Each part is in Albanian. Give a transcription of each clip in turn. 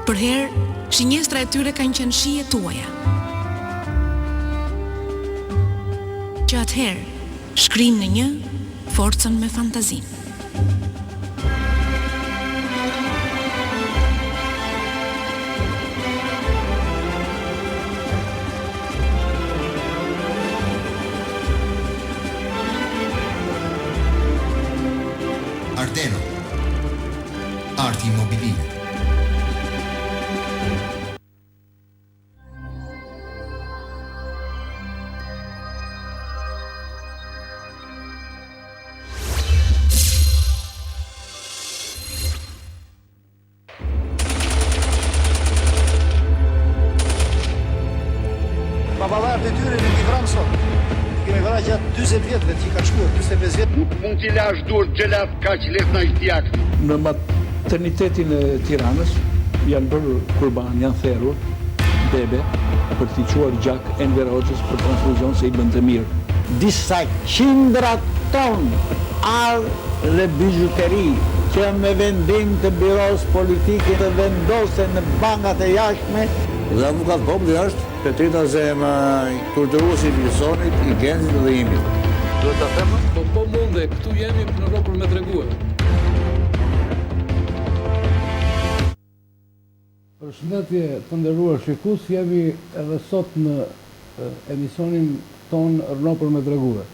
Për herë, shinjestra e tyre kanë qenë shije tuaja. Që atëherë, shkrim në një, forcën me fantazinë. Ardeno, arti immobiline. Babalarët e tyre nuk i vranë sot. I kemi vranë gjatë 40 vjetëve që i ka shkuar, 45 vjetë. Nuk mund t'i lash dur xhelat kaq lehtë na shtjak. Në maternitetin e Tiranës janë bërë kurban, janë therrur bebe për t'i quar gjak Enver Hoxhës për transfuzion se i bën të mirë. Disa qindra ton arë dhe bijuteri që me vendim të biros politike të vendosen në bankat e jashtme. Dhe avukat populli është Petrita Zema, turturuesi i Wilsonit, i Genzit dhe imit. Do ta them, po munde, këtu jemi në rrugë për me treguar. Përshëndetje të nderuar shikues, jemi edhe sot në emisionin ton Rno për me treguar.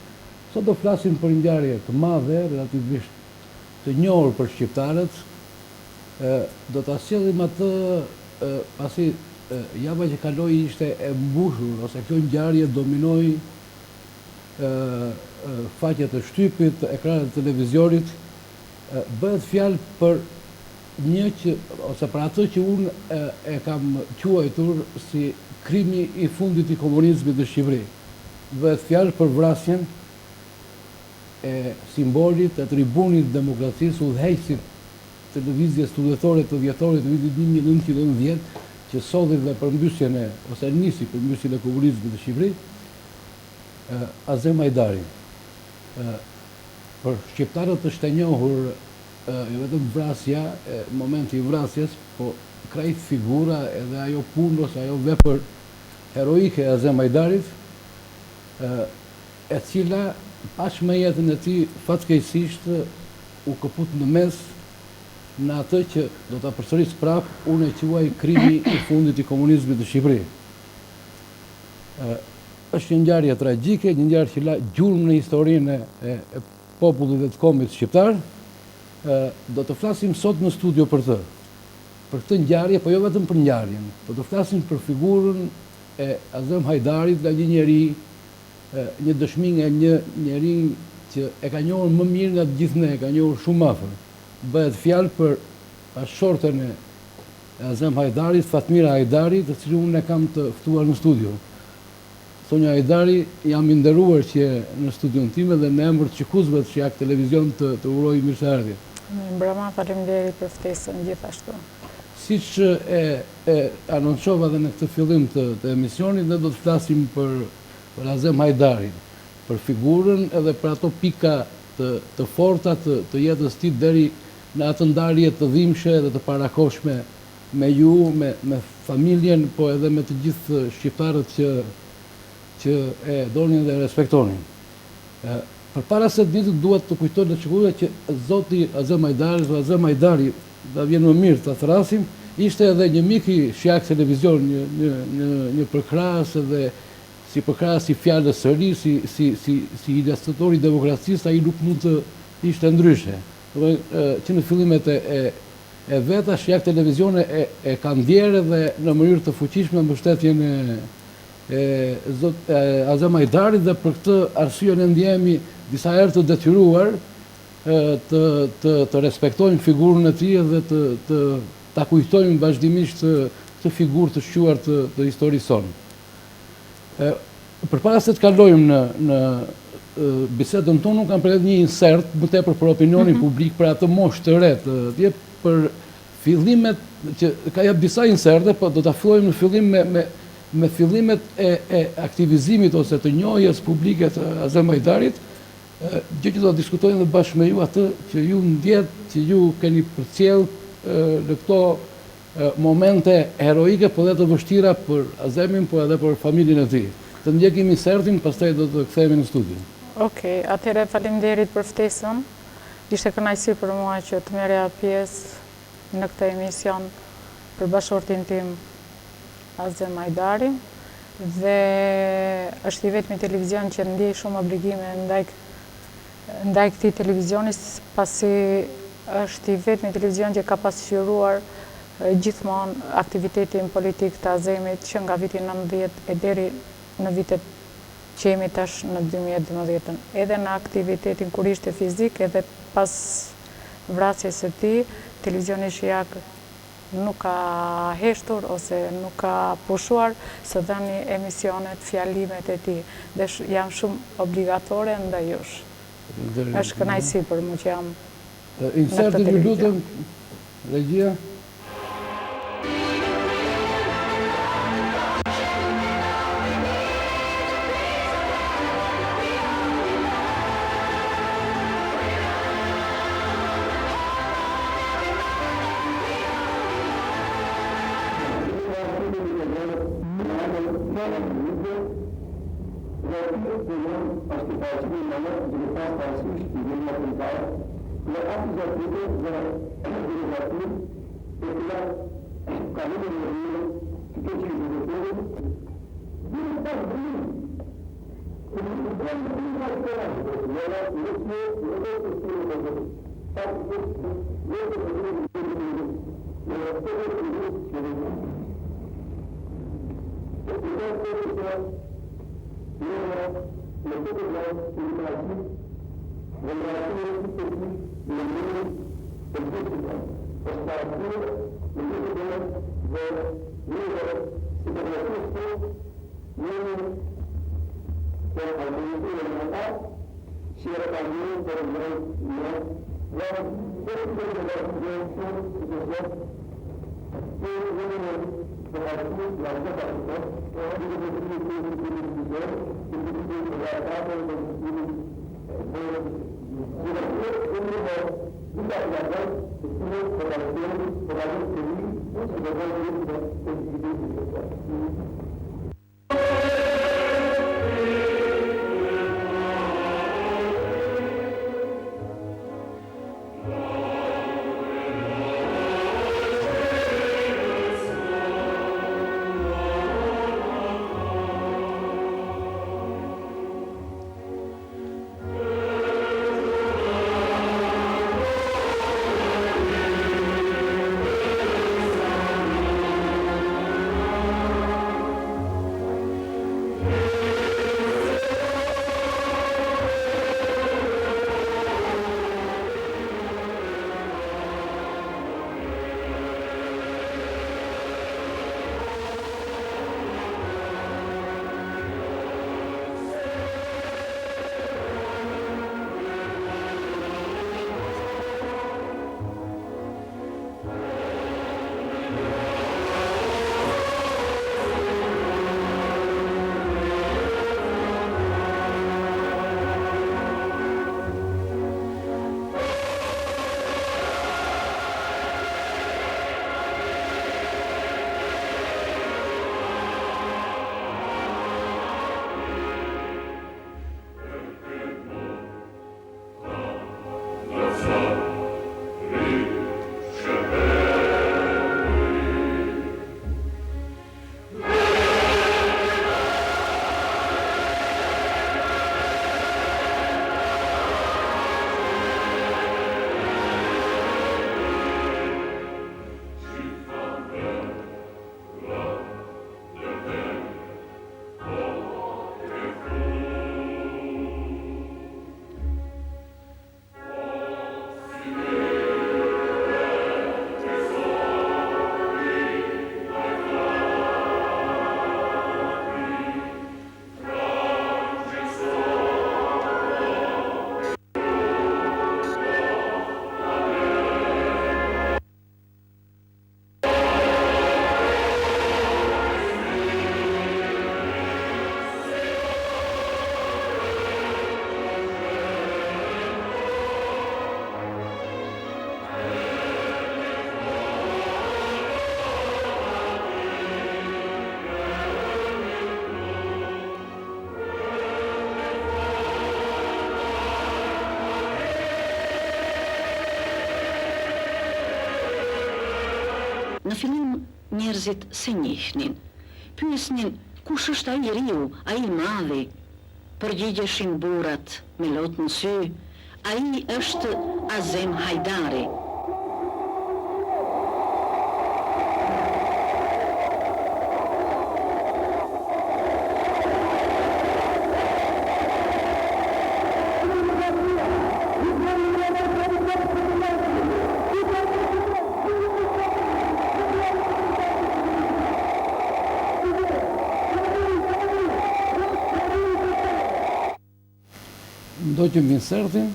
Sot do flasim për një ngjarje të madhe, relativisht të njohur për shqiptarët. Do ta sjellim atë pasi java që kaloi ishte e mbushur, ose kjo ngjarje dominoi faqet e shtypit, ekranet e televizionit. Bëhet fjalë për një që, ose për atë që unë e kam quajtur si krimi i fundit i komunizmit në Shqipëri. Bëhet fjalë për vrasjen e simbolit, e tribunit demokracisë, udhëheqësit televizjes studietore të vjetorit të vitit 1990, që solli dhe përmbysjen ose nisi përmbysjen e komunizmit në Shqipëri, Azem Hajdari. Për shqiptarët është e njohur jo vetëm vrasja, momenti i vrasjes, po krejt figura edhe ajo punë ose ajo vepër heroike e Azem Hajdarit, e cila pas me jetën e tij fatkeqësisht u kaput në mes në atë që do ta përsëris prap, unë e quaj krimi i fundit i komunizmit në Shqipëri. Është një ngjarje tragjike, një ngjarje që la gjurmë në historinë e popullit dhe të kombit shqiptar. Do të flasim sot në studio për këtë ngjarje, po jo vetëm për ngjarjen, po të flasim për figurën e Azem Hajdarit, nga një njeri, një dëshmi nga një njeri që e ka njohur më mirë nga të gjithë ne, e ka njohur shumë afër. Bëhet fjalë për bashkëshorten e Azem Hajdarit, Fatmira Hajdari, të cilën unë e kam të ftuar në studio. Sonja Hajdari, jam i nderuar që je në studion time dhe në emër të shikuesve të Shijak Televizion të uroj mirëseardhje. Mbrëma, faleminderit për ftesën gjithashtu. Siç e anoncova dhe në këtë fillim të emisionit, ne do të flasim për Azem Hajdarin, për figurën edhe për ato pika të forta të jetës tij deri në atë ndarje të dhimbshme dhe të parakoshme me ju, me familjen, po edhe me të gjithë shqiptarët që e donin dhe respektonin. Përpara se të duhet të kujtoj në shikuesve që zoti Azem Hajdari, da vjen më mirë të thrasim, ishte edhe një mik i Shijak Televizion, një përkrahas edhe si përkrahas i fjalës së ri, si ilustrator i demokracisë, ai nuk mund të ishte ndryshe. Që në fillimet e veta, Shijak Televizion e ka ndjerë dhe në mënyrë të fuqishme mbështetjen e Azem Hajdarit, dhe për këtë arsye ne ndjehemi disa herë të detyruar të respektojmë figurën e tij dhe ta kujtojmë vazhdimisht këtë figurë të shquar të historisë sonë. Përpara se të kalojmë në bisedën tonë, unë kam përgatitur një insert më tepër për opinionin publik, për atë moshë të re, për fillimet që ka jap disa inserte, po do ta fillojmë në fillim me fillimet e aktivizimit ose të njohjes publike të Azem Hajdarit, gjë që do të diskutojmë dhe bashkë me ju atë që ju ndjet, që ju keni përcjell në këto momente heroike, po dhe të vështira për Azemin, po edhe për familjen e tij. Të ndjekim insertin, pastaj do të kthehemi në studio. Okej, atëherë faleminderit për ftesën. Ishte kënaqësi për mua që të merrja pjesë në këtë emision për bashkëshortin tim Azem Hajdari, dhe është i vetmi televizion që ndjej shumë obligime ndaj këtij televizioni, pasi është i vetmi televizion që ka pasqyruar gjithmonë aktivitetin politik të Azemit që nga viti 19 e deri në vitet që jemi tash në 2012, edhe në aktivitetin kur ishte fizik, edhe pas vrasjes së tij, televizioni Shijak nuk ka heshtur ose nuk ka pushuar së dhëni emisionet, fjalimet e tij, dhe janë shumë obligatore ndaj jush. Është kënaqësi për mua që jam Insertin ju lutem, regjia. Në fillim njerëzit se njihnin. Pyesnin kush është ai riu, ai i madhi. Përgjigjeshin burrat me lot në sy, ai është Azem Hajdari. Ndoqëm insertin,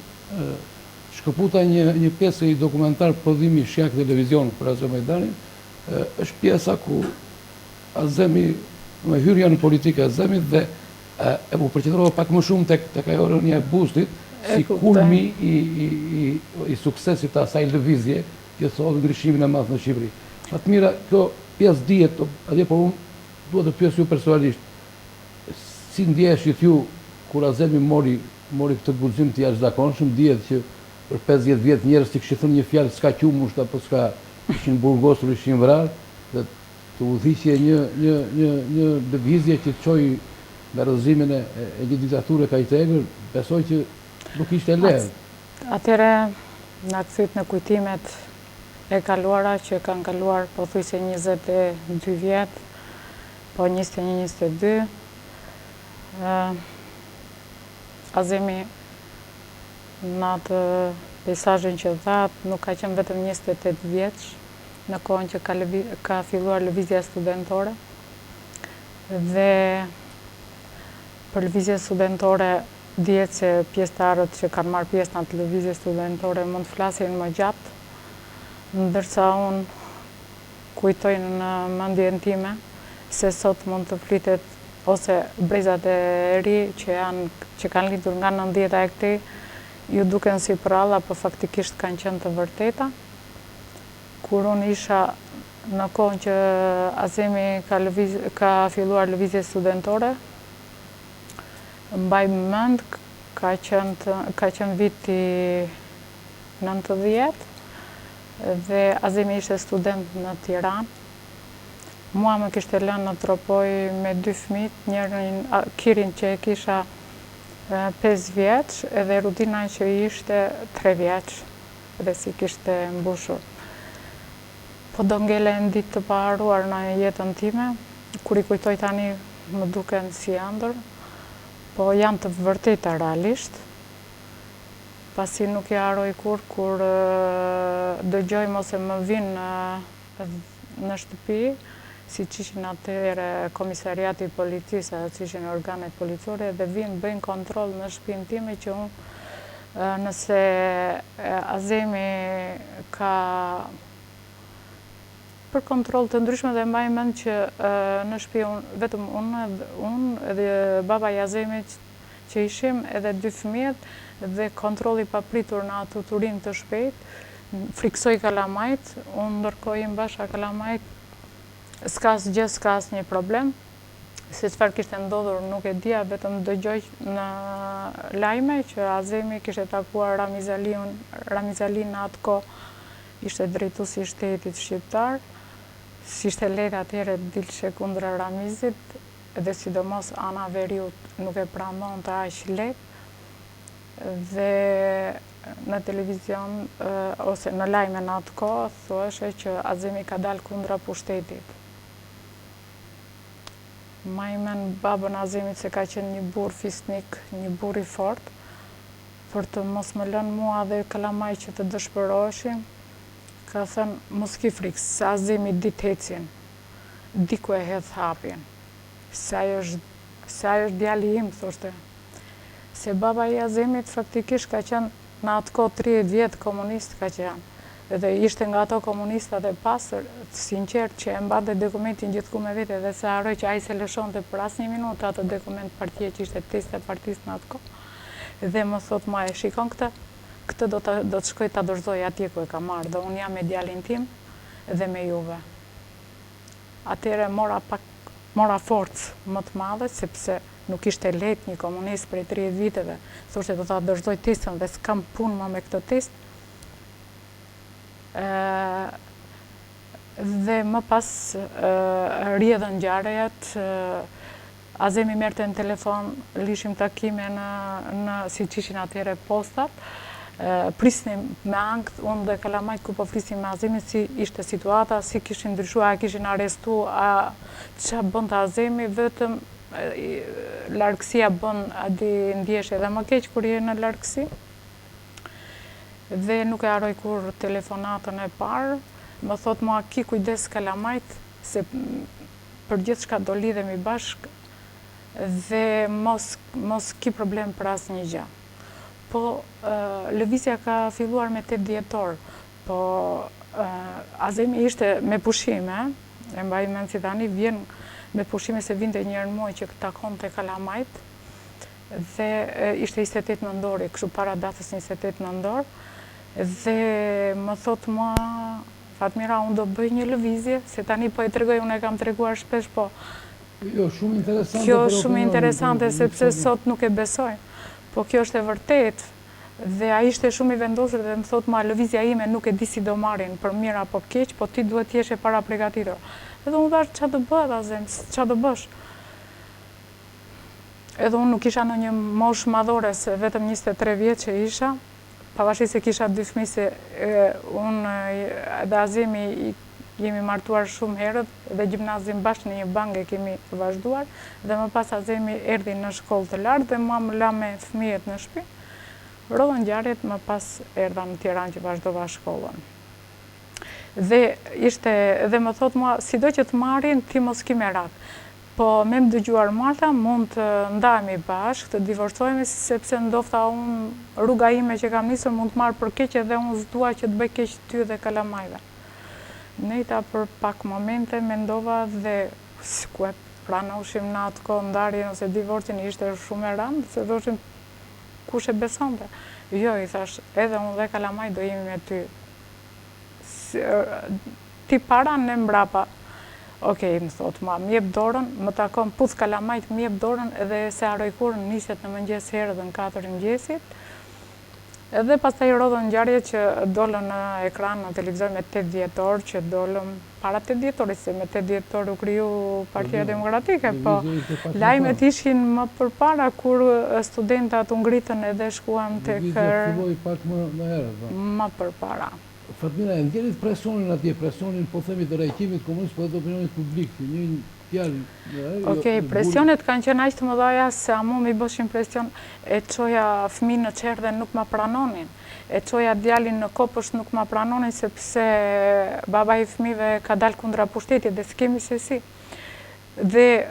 shkëputa një pjesë i dokumentar prodhimi Shjak Televizion për Azem Hajdarin, është pjesa ku Azemi, me hyrja në politikë Azemit dhe e mu përqendrova pak më shumë tek ajo rënia e Bustit, si kulmi i suksesit të asaj lëvizje që thotë ndryshimin e madh në Shqipëri. Atë mira, kjo pjesë dihet, atje por unë duhet të pyes ju personalisht, si ndjeshit ju kur Azemi mori këtë guxim të jashtëzakonshëm, dihet që për 50 vjet njerëz që kishin thënë një fjalë s'ka qumusht apo s'ka ishin burgosur, ishin vrarë, dhe të udhëhiqje një lëvizje që të çojë me rrëzimin e një diktature kajtegër, besoj që nuk ishte lehtë. Atëre na kthyet në kujtimet e kaluara që kanë kaluar pothuajse 22 vjet, po 21-22. Azemi në atë peisazhin që thatë nuk ka qenë vetëm 28 vjeç, në kohën që ka filluar lëvizja studentore. Dhe për lëvizje studentore dihet se pjesëtarët që kanë marrë pjesë në atë lëvizje studentore mund të flasin më gjatë, ndërsa unë kujtoj në mendjen time se sot mund të flitet ose brezat e ri që kanë lindur nga 90-ta e këtij, ju duken si pralla, po faktikisht kanë qenë të vërteta. Kur unë isha në kohën që Azemi ka filluar lëvizje studentore, mbaj mend, ka qenë viti 90, dhe Azemi ishte student në Tiranë. Mua më kishte lënë në tropoj me 2 fëmijë, njërin Kirin që e kisha 5 vjeç, edhe Rudina që ishte 3 vjeç, dhe si kishte mbushur. Po do ngele në ditë të paharuar në jetën time, kur i kujtoj tani më duken si ëndër, po janë të vërteta realisht, pasi nuk i haroj kur dëgjoj mos e më vinë në shtëpi, si që ishin atëherë komisariati i policisë, si ishin organet policore, dhe vinë bëjnë kontrol në shtëpinë time që unë nëse Azemi ka për kontrol të ndryshme, dhe mbaj mend që në shtëpi vetëm unë dhe baba i Azemit që ishim, edhe 2 fëmijët, dhe kontrolli papritur në atë turin të shpejt, friksoj kalamajt, unë ndërkojim bashka kalamajt, s'ka asgjë, s'ka asnjë problem, se çfarë kishte ndodhur nuk e dija, vetëm dëgjoj në lajme që Azemi kishte takuar Ramizalin në atë kohë, ishte drejtuesi i shtetit shqiptar, si ishte lehtë atëherë dilshe kundra Ramizit, dhe sidomos Ana Veriut nuk e pranonte aq lehtë, dhe në televizion ose në lajme në atë kohë thuheshe që Azemi ka dalë kundra pushtetit. Majmen babën Azemit se ka qenë një burr fisnik, një burr i fortë, për të mos më lënë mua dhe kalamaj që të dëshpëroheshim, ka thënë mos ki frikë, se Azemi ditë hecin, diku e hedh hapin, se ajo është djali im, thoshte. Se baba i Azemit faktikisht ka qenë në atë kohë 30 vjetë komunist ka qenë, dhe ishte nga ato komunistat e pasër, sinqert që e mbante dokumentin gjithku me vete, dhe se haroj që ai se lëshonte për asnjë minutë atë dokument partie që ishte test e partisë në atë kohë, dhe më thot ma e shikon këtë do të shkoj ta dorëzoj atje ku e ka marrë, dhe unë jam me djalin tim dhe me juve. Atëherë mora forcë më të madhe, sepse nuk ishte lehtë një komunist prej 30 viteve, thoshte do ta dorëzoj testën dhe s'kam punë më me këtë test. Dhe më pas rrjedhën ngjarjet, Azemi merrte në telefon, lishim takime si që ishin atyre postat, prisnim me ankth, unë dhe Kalamajt ku po flisim me Azemin si ishte situata, si kishin ndryshuar, a kishin arrestu, a që bën të Azemi, vetëm largësia bën, a di ndjesh edhe më keq kur je në largësi. Dhe nuk e haroj kur telefonatën e parë, më thot mua ki kujdes Kalamajt, se për gjithë shka do lidhemi bashkë, dhe mos ki problem për asë një gjë. Po, lëvizja ka filluar me 8 dhjetor, po Azemi ishte me pushime, e mbaj me si tani, vjen me pushime se vinte njërë muaj që takon të Kalamajt, dhe ishte 28 nëndori, kështu para datës 28 nëndor, dhe më thot mua, Fatmira, unë do bëj një lëvizje, se tani po e tregoj, unë e kam treguar shpesh, po Jo, shumë interesante. Kjo shumë interesante, sepse sot nuk e besoj. Po kjo është e vërtet. Dhe a ishte shumë i vendosur dhe më thot ma lëvizja ime nuk e di si do marrin për mirë apo keq, po ti duhet t'jeshe para përgatitur. Edhe unë thash, qa do bëhet Azem, qa do bësh? Edhe unë nuk isha në një mosh madhore, se vetëm 23 vjetë që isha, pavarësisht se kisha 2 fëmijë, se unë dhe Azemi jemi martuar shumë herët dhe gjimnazin bashkë në një bangë e kemi vazhduar dhe më pas Azemi erdhi në shkollë të lartë dhe mua më la me fëmijët në shtëpi. Rodhën ngjarjet, më pas erdha në Tiranë që vazhdova shkollën. Dhe më thot mua, sido që të marrin, ti mos ki merak. Po me më dëgjuar Marta, mund të ndahemi bashkë, të divorcohemi, sepse ndofta unë rruga ime që kam nisur mund të marrë për keq edhe unë s'dua që të bëj keq ty dhe Kalamajve. Nejta për pak momente mendova dhe ku e pranoshim në atë kohë ndarjen ose divorcin ishte shumë e rëndë, se thoshim kush e besonte. Jo, i thash, edhe unë dhe Kalamaj do jemi me ty. Ti para, ne mbrapa. Okej, më thot mua, më jep dorën, më takon puth Kalamajt, më jep dorën edhe se haroj kur niset në mëngjes herë dhe në 4 mëngjesit. Edhe pastaj rodhën ngjarje që dolën në ekran në televizor me 8 dhjetor, që dolën para 8 dhjetorit, se me 8 dhjetor u kriju Partia Demokratike, po lajmet ishin më përpara kur studentat u ngritën edhe shkuan tek filloi pak më herët. Më përpara. Fatmira, e ndjerit presionin atje, presionin po themi të rrejtimit komunist, po edhe opinionit publik, një fjalë. Okej, presionet kanë qenë aq të mëdha se a mu mi bëshin presion, e çoja fëmijë në qerë dhe nuk ma pranonin, e çoja djalin në kopësht nuk ma pranonin, sepse baba i fëmijëve ka dalë kundra pushtetit dhe s'kemi se si. Dhe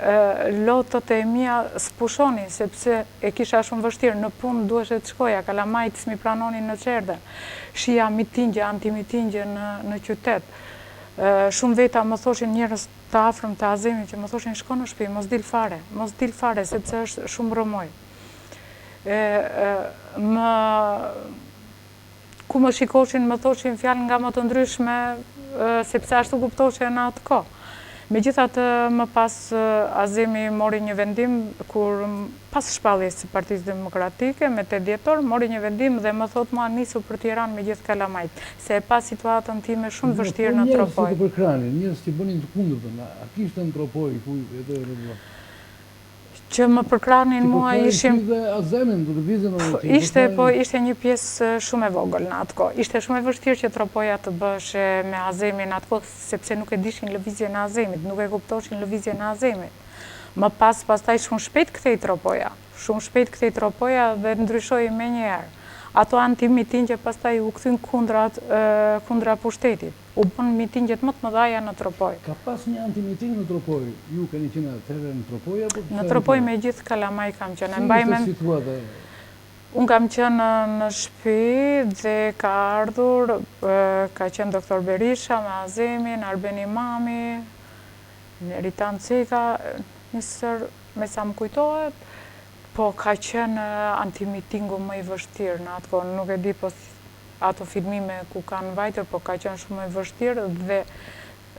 lotët e mia s'pushonin, sepse e kisha shumë vështirë, në punë duheshe të shkoja, Kalamajt s'mi pranonin në qerdhe, shia mitingje, antimitingje në qytet. Shumë veta më thoshin njerëz të afërm të Azemi që më thoshin shko në shtëpi, mos dil fare, sepse është shumë rëmoj. Ku më shikoshin, më thoshin fjalë nga më të ndryshme, sepse ashtu kuptoshe në atë kohë. Megjithatë, më pas Azemi mori një vendim, kur pas shpalljes së Partisë Demokratike, me 8 dhjetor, mori një vendim dhe më thot mua nisu për Tiranë me gjithë Kalamajt, se e pa situatën time shumë vështirë në Tropoj. Njerëz që përkranin, njerëz që bënin të kundërtën, a kishte në Tropoj, ku edhe rrugë? Që më përkranin mua ishim... Ishte një pjesë shumë e vogël në atë kohë. Ishte shumë e vështirë që Tropoja të bësh me Azemin në atë kohë, sepse nuk e dishin lëvizjen e Azemit, nuk e kuptoshin lëvizjen e Azemit. Më pastaj shumë shpejt kthej Tropoja dhe ndryshoi me njerë. Ato antimitingje pastaj u kthyn kundra pushtetit. U bën mitingjet më të mëdha në Tropoj. Ka pas një antimiting në Tropoj. Ju keni qenë atëherë në Tropoj apo? Në Tropoj me gjithë Kalamaj kam qenë. Unë kam qenë në shtëpi dhe ka ardhur, ka qenë doktor Berisha me Azemin, Arben Imami, Neritan Ceka, njësër me sa më kujtohet, po ka qenë antimitingu më i vështirë në atë kohë, nuk e di po ato filmime ku kanë vajtur, po ka qenë shumë e vështirë dhe,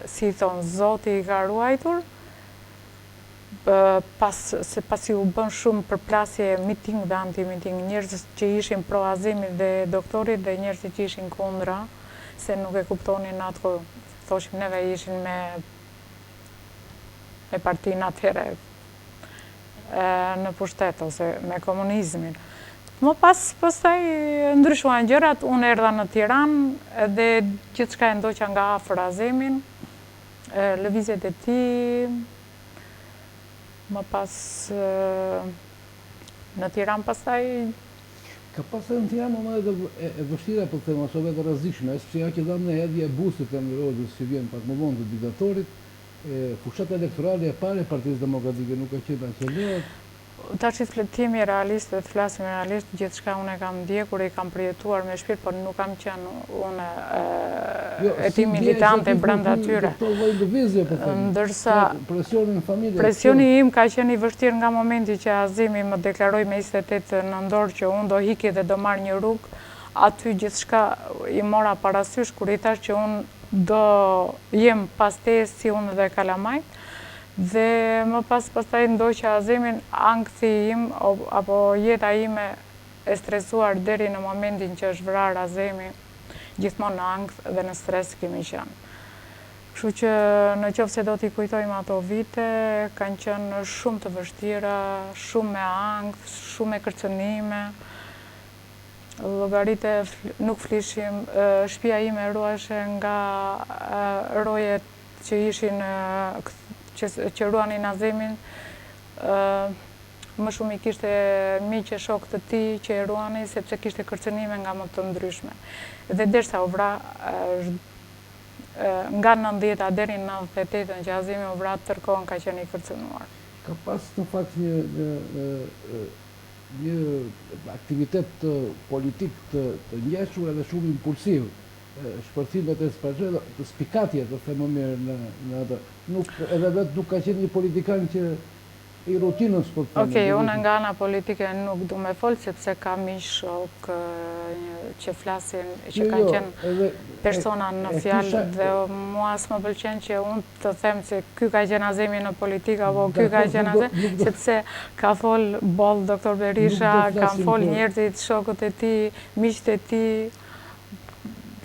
si thonë, Zoti i ka ruajtur, pasi u bën shumë përplasje miting dhe antimiting, njerëz që ishin pro Azemit dhe doktorit dhe njerëz që ishin kundra, se nuk e kuptonin atë kohë. thoshim neve ishin me partinë atëhere në pushtet ose me komunizmin. Më pastaj ndryshuan gjërat, unë erdha në Tiranë dhe gjithçka e ndoqa nga afër Azemin, lëvizjet e tij, më pas në Tiranë pastaj. Ka pasur në Tiranë momentet e vështira, po them, ose vetë rrezikshme, sepse ja që dhamë në hedhje e busit të Enver Hoxhës që vjen pak më vonë të diktatorit, fushata elektorale e parë e Partisë Demokratike nuk ka qenë qeveria. Tash i fletimi realist dhe të flasim realisht, gjithçka unë e kam ndjekur, i kam përjetuar me shpirt, por nuk kam qenë unë e ti militante brenda atyre. Ndërsa presioni im ka qenë i vështirë nga momenti që Azemi më deklaroi me 28 nëntor që unë do hiki dhe do marr një rrugë, aty gjithçka i mora parasysh kur i thash që unë do jem pas teje si unë dhe kalamajt. Dhe më pastaj ndoqa Azemin, ankthi im apo jeta ime e stresuar deri në momentin që është vrar Azemi, gjithmonë në ankth dhe në stres kemi qenë. Kështu që në qoftë se do t'i kujtojmë ato vite, kanë qenë shumë të vështira, shumë me ankth, shumë me kërcënime. Llogaritë nuk flishim, shtëpia ime ruhej nga rojet që ishin që ruanin Azemin, më shumë i kishte miqe shok të tij që e ruanin sepse kishte kërcënime nga më të ndryshme. Dhe derisa u vra nga 90-a deri në 98-ën që Azemi u vra, tërkohën ka qenë i kërcënuar. Ka pas në fakt një aktivitet politik të ngjeshur edhe shumë impulsiv. Shpërthimet e spikatjet, të them më mirë në atë. Edhe vetë nuk ka qenë një politikan që i rutinës, po të them. Okej, unë nga ana politike nuk du me folë, sepse ka mishok që flasin, që kanë qenë persona në fjalë, dhe mua s'më pëlqen që unë të them se ky ka qenë Azemi në politikë, apo ky ka qenë Azemi, sepse ka folë boll doktor Berisha, kanë folë njerëzit, shokët e tij, miqtë e tij.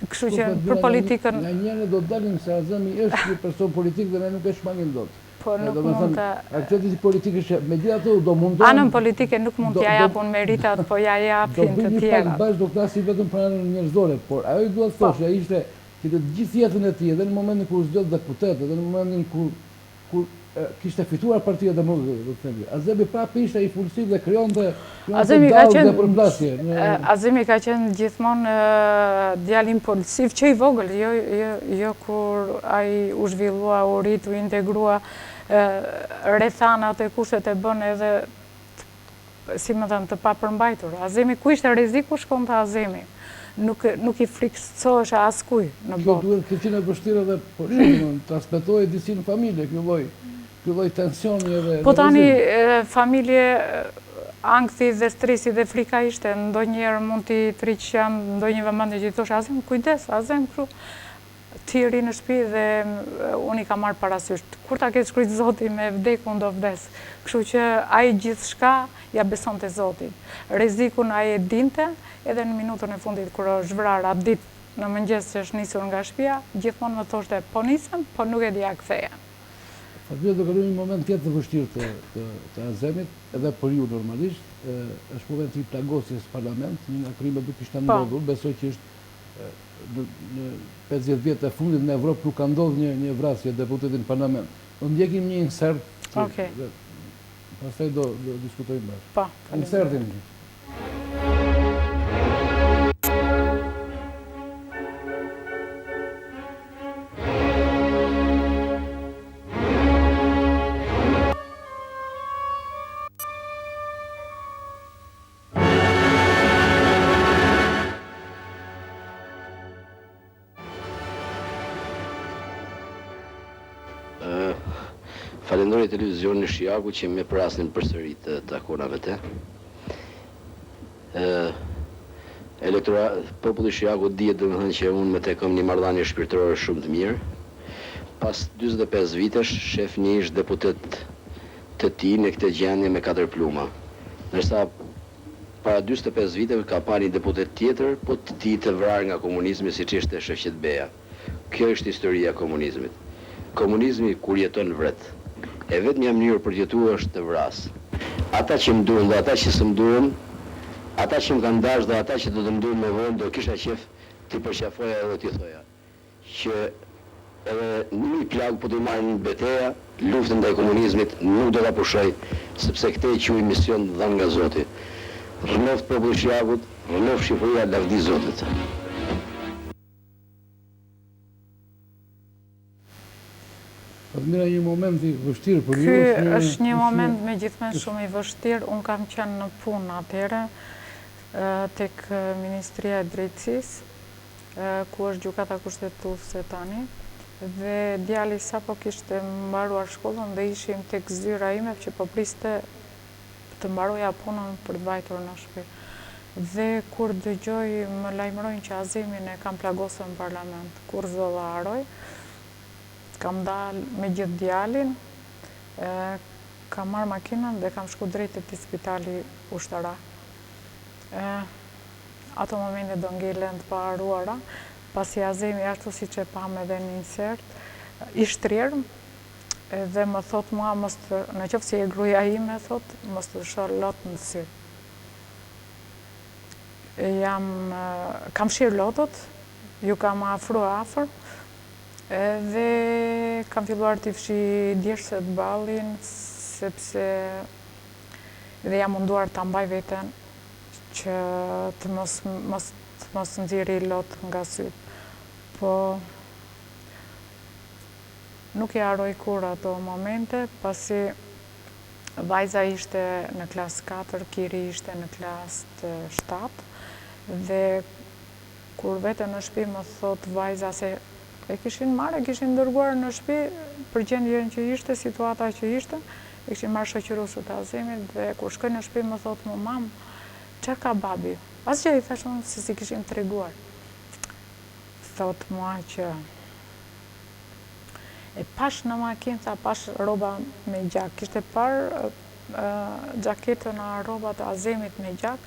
Kështu që për politikën... Nga njëre do të dalim se Azemi është një person politik dhe ne nuk e shmangin dot. Po nuk mund të... Aktiviteti politik është me gjitha të do mundon... Anën politike nuk mund t'ja japun meritat, po ja japin të tjera. Do bëjmë një pak bashkë, do klasi vetëm për anën njerëzore, por ajo i duhet thoshë, ajo ishte që të gjithë jetën e tij, edhe në momentin kur zgjodh deputet, edhe në momentin kur kishte fituar Partia Demokratike, Azemi prapë ishte impulsiv dhe krijonte dallë dhe përplasje. Azemi ka qenë gjithmonë djalë impulsiv, që i vogël, jo kur ai u zhvillua, u rit, u integrua, rrethanat e kushtet e bën edhe, si më thënë, të papërmbajtur. Azemi, ku ishte rreziku, shkonte Azemi. Nuk i friksohesha askujt në botë. Kjo duhet të qenë e vështirë edhe për shembull, transmetohej disi në familje, ky lloj tensioni edhe... Po tani familje, ankthi dhe stresi dhe frika ishte, ndonjëherë mund t'i triqen, ndonjë vëmendje që i thosh Azem, kujdes, Azem, kështu, ti ri në shtëpi dhe unë i kam marrë parasysh. Kur ta ketë shkruajt Zoti me vdek, unë do vdes. Kështu që ai gjithçka ja besonte Zotit. Rrezikun ai e dinte, edhe në minutën e fundit kur është vrar atë ditë në mëngjes që është nisur nga shtëpia, gjithmonë më thoshte, po nisem, po nuk e dija kthehem. Aty do kaloj një moment tjetër të vështirë të Azemit, edhe për ju normalisht, është momenti i plagosjes parlament, një nga krimet nuk ishte ndodhur, besoj që është në 50 vjet e fundit në Evropë nuk ka ndodhur një vrasje deputetit në parlament. Do ndjekim një insert. Okej. Pastaj do diskutojmë bashkë. Po. Insertin. Falenderoj televizionin e Shiaku që më prasnin përsëri të takona me te. Populli Shiaku dihet domethënë që unë me te kam një marrëdhënie shpirtërore shumë të mirë. Pas 45 vitesh, shef një ish deputet të tij në këtë gjendje me 4 pluma. Ndërsa para 45 viteve ka pa një deputet tjetër, po të tij të vrarë nga komunizmi siç ishte Shefqet Beja. Kjo është historia e komunizmit. Komunizmi kur jeton vret. E vetmja mënyrë për të jetuar është të vras. Ata që më duan dhe ata që s'm duan, ata që më kanë dashur dhe ata që do të më duan më vonë, do kisha qef t'i përqafoja edhe t'i thoja që edhe një plagë po t'i marrin në betejë, luftën ndaj komunizmit nuk do ta pushoj, sepse këtë e quaj mision dhënë nga Zoti. Rënoft populli i Shqipërisë, rënoft Shqipëria, lavdi Zotit. Mira, një moment i vështirë për ju. Ky është një moment me gjithmonë shumë i vështirë. Unë kam qenë në punë atëherë tek Ministria e Drejtësisë, ku është gjykata kushtetuese tani, dhe djali sapo kishte mbaruar shkollën dhe ishim tek zyra ime që po priste të mbaroja punën për të vajtur në shtëpi. Dhe kur dëgjoj më lajmërojnë që Azemin e kam plagosur në parlament, kur zolla haroj, kam dalë me gjithë djalin, kam marrë makinën dhe kam shku drejt te spitali ushtarak. Ato momente do ngelen të paruara, pasi Azemi ashtu siç e pam edhe në insert, i shtrirëm dhe më thot mua, në qoftë se e gruaja ime, thot, mos të shoh lot në sy. Kam shirë lotët, ju kam afruar afër, dhe kam filluar t'i fshi djerset ballin, sepse dhe jam munduar ta mbaj veten që të mos nxjerri lot nga syt. Po nuk i haroj kur ato momente, pasi vajza ishte në klasë 4, Kiri ishte në klasë 7, dhe kur vete në shtëpi më thot vajza se e kishin marrë, e kishin dërguar në shtëpi për gjendjen që ishte, situata që ishte, e kishin marrë shoqëruesit të Azemit, dhe kur shkoj në shtëpi më thot mu mam, çfarë ka babi? Asgjë, i thash unë se si kishin treguar. Thot mua që e pash në makinë, tha pash rroba me gjak, kishte parë xhaketën a rrobat e Azemit me gjak,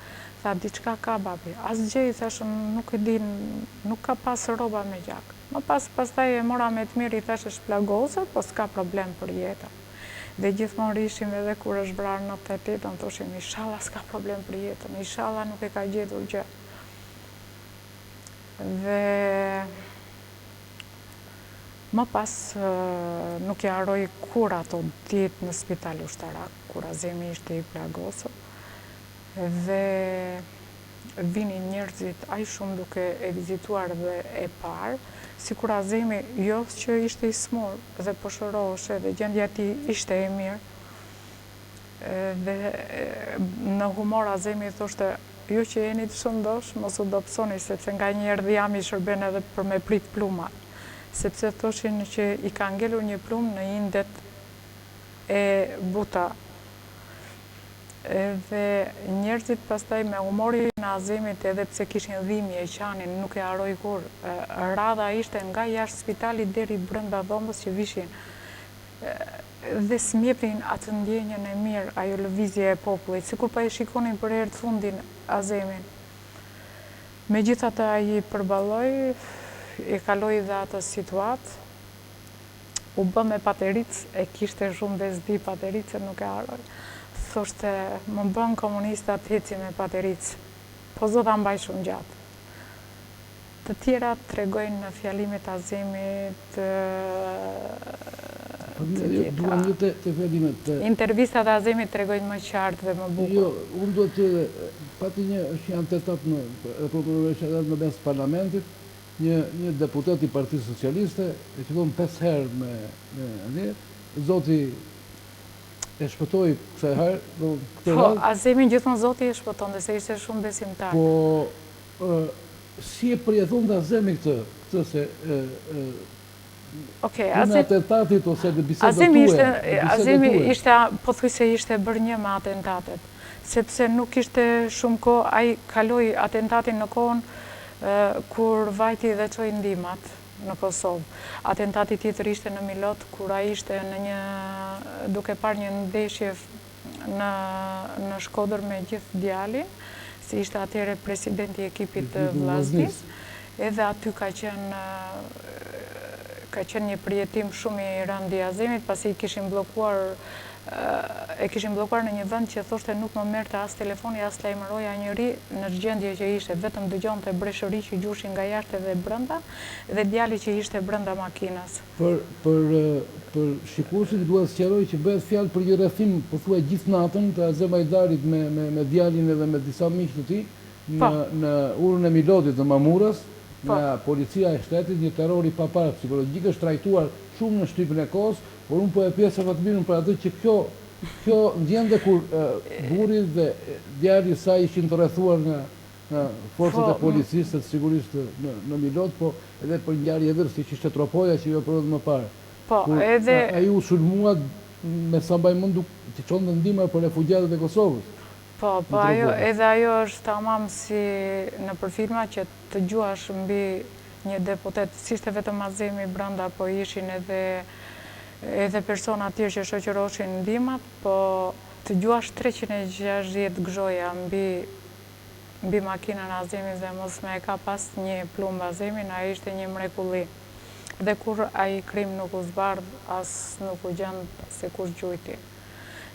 tha diçka ka babi. Asgjë, i thash nuk e di, nuk ka pas rroba me gjak. Më pastaj e mora me të mirë, i thash është plagosur, po s'ka problem për jetën. Dhe gjithmonë rishim edhe kur është vrarë në 88, thoshim inshallah s'ka problem për jetën, inshallah nuk e ka gjetur gjë. Dhe më pas nuk e haroj kur ato ditë në spital ushtarak, kur Azemi ishte i plagosur, dhe vinin njerëzit aq shumë duke e vizituar dhe e parë, sikur Azemi jo që ishte i smur dhe po shëroheshe dhe gjendja e tij ishte e mirë. Dhe në humor Azemi thoshte, ju që jeni të shëndosh, mos u dobësoni, sepse nganjëherë jam i shërben edhe për me prit plumat. Sepse thoshin që i ka ngelur një plumë në indet e buta. Dhe njerëzit pastaj me humorin e Azemit, edhe pse kishin dhimbje e qanin, nuk e haroj kur. Radha ishte nga jashtë spitalit deri brenda dhomës që vishin. Dhe s'mjepnin atë ndjenjën e mirë, ajo lëvizje e popullit, sikur pa e shikonin për herë të fundin Azemin. Megjithatë ai përballoi, e kaloi dhe atë situatë, u bë me Pateric, e kishte shumë bezdi Pateric, nuk e haroj. Thoshte, më bën komunista të heci me Pateric, po zot ta mbaj shumë gjatë. Të tjera tregojnë në fjalimet Azemit, Duam ju të fjalimet. Intervistat e Azemit tregojnë më qartë dhe më bukur. Jo, unë do të pati është një atentat në prokuroria në mes parlamentit, një deputet i Partisë Socialiste, e fillon 5 herë me ne, zoti e shpëtoi kësaj herë. Po, Azemin gjithmonë zoti e shpëton, dhe se ishte shumë besimtar. Po, si e përjeton të Azemi këtë se në atentatit ose në bisedat tuaja? Azemi ishte, pothuajse ishte bërë një me atentatet, sepse nuk ishte shumë kohë, ai kaloi atentatin në kohën kur vajti dhe çoi ndihmat në Kosovë. Atentati tjetër ishte në Milot, kur ai ishte në duke parë një ndeshje në Shkodër me gjithë djalin, si ishte atëherë presidenti i ekipit të Vllaznis, edhe aty ka qenë ka qenë një përjetim shumë i rënd i Azemit, pasi e kishin bllokuar në një vend që thoshte nuk më merrte as telefoni, as lajmëroja njëri në gjendje që ishte, vetëm dëgjonte breshëri që gjushin nga jashtë dhe brenda, dhe djali që ishte brenda makinës. Për shikuesit duhet të sqaroj që bëhet fjalë për një rrethim pothuaj gjithë natën të Azem Hajdarit me djalin edhe me disa miq të tij në urën e Milodit në Mamurës, nga policia e shtetit, një terror i papar psikologjik është trajtuar shumë në shtypin e kohës, por unë po e pjesë Fatmirën për atë që kjo ndjente kur burri dhe djali i saj ishin të rrethuar nga forcat e policisë, sigurisht në Milod, po edhe për ngjarje tjetër siç ishte Tropoja që jo përdo më parë. Po, edhe ai u sulmua me sa mbaj mend që çonte ndihmë për refugjatët e Kosovës. Po, edhe ajo është tamam si në përfilma që të gjuash mbi një deputet, si ishte vetëm Azemi brenda, po ishin edhe persona tjerë që shoqëroshin ndihmat, po të gjuash 360 gëzoja mbi makinën e Azemit dhe mos me ka pas një plumb Azemin, ai ishte një mrekulli. Dhe kur ai krim nuk u zbardh, as nuk u gjend se kush gjujti.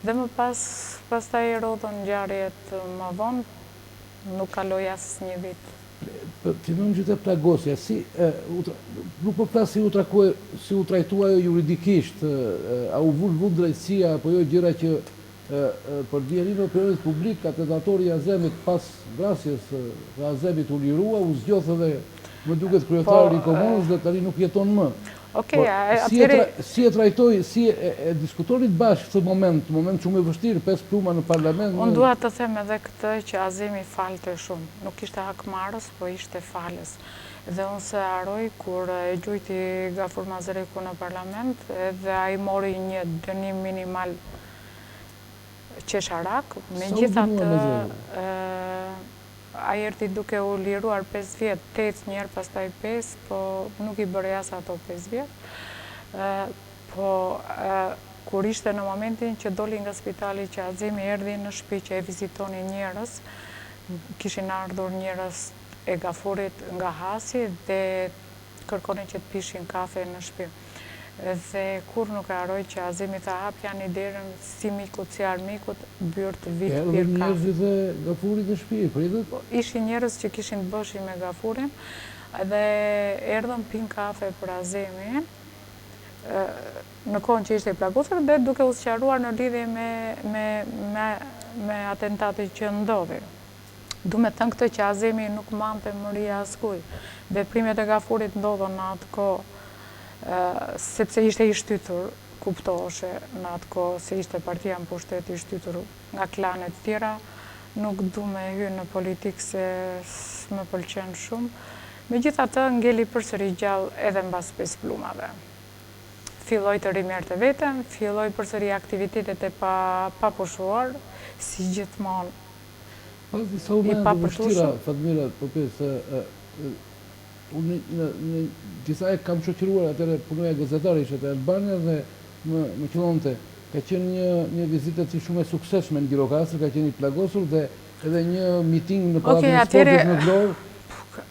Dhe më pastaj rodhën ngjarjet më vonë, nuk kaloi as një vit. Ti më gjithë plagosja, nuk po flas si u trajtua juridikisht, a u vul drejtësia, apo jo gjëra që për djerin e opinionit publik, atentatori i Azemit pas vrasjes dhe Azemit u lirua, u zgjodh edhe më duket kryetari i komunës dhe tani nuk jeton më. Si e trajtoi, si e diskutonit bashkë këtë moment shumë i vështirë, 5 pluma në parlament? Unë dua të them edhe këtë që Azemi falte shumë. Nuk ishte hakmarrës, po ishte falës. Dhe unë se haroj kur e gjujti Gafur Mazereku në parlament, edhe ai mori një dënim minimal qesharak, megjithatë ai erdhi duke u liruar 5 vjet, 8 njerë, pastaj 5, po nuk i bëri as ato 5 vjet. Po kur ishte në momentin që doli nga spitali që Azemi erdhi në shtëpi që e vizitoni njerëz, kishin ardhur njerëz e Gafurit nga Hasi dhe kërkonin që të pishin kafe në shtëpi. Dhe kur nuk e haroj që Azemi tha hap janë i derën si mikut, si armikut, byrë të vitë pirë kafe. Erdhën njerëzit dhe Gafurit në shtëpi, pritët? Ishin njerëz që kishin të bëshi me Gafurin, dhe erdhën pin kafe për Azemin, në kohën që ishte i plagosur, dhe duke u sqaruar në lidhje me atentatin që ndodhi. Du me thënë këtë që Azemi nuk mante mëria askuj. Veprimet e Gafurit ndodhën në atë kohë, sepse ishte i shtytur, kuptoheshe në atë kohë, se ishte partia në pushtet i shtytur nga klanet tjera, nuk du me hyrë në politikë se s'më pëlqen shumë. Megjithatë, ngeli përsëri gjallë edhe mbas 5 plumave. Filloi të rimerte veten, filloi përsëri aktivitetet e papushuar, si gjithmonë. Pas disa momente vështira, Fatmira, po pjesë, unë në disa e kam shoqëruar atëre punoja gazetare ishte të Albania dhe më qëllonte. Ka qenë një vizitë shumë e suksesshme në Gjirokastër, ka qenë i plagosur dhe edhe një miting në Palatin e Sportit në Vlorë.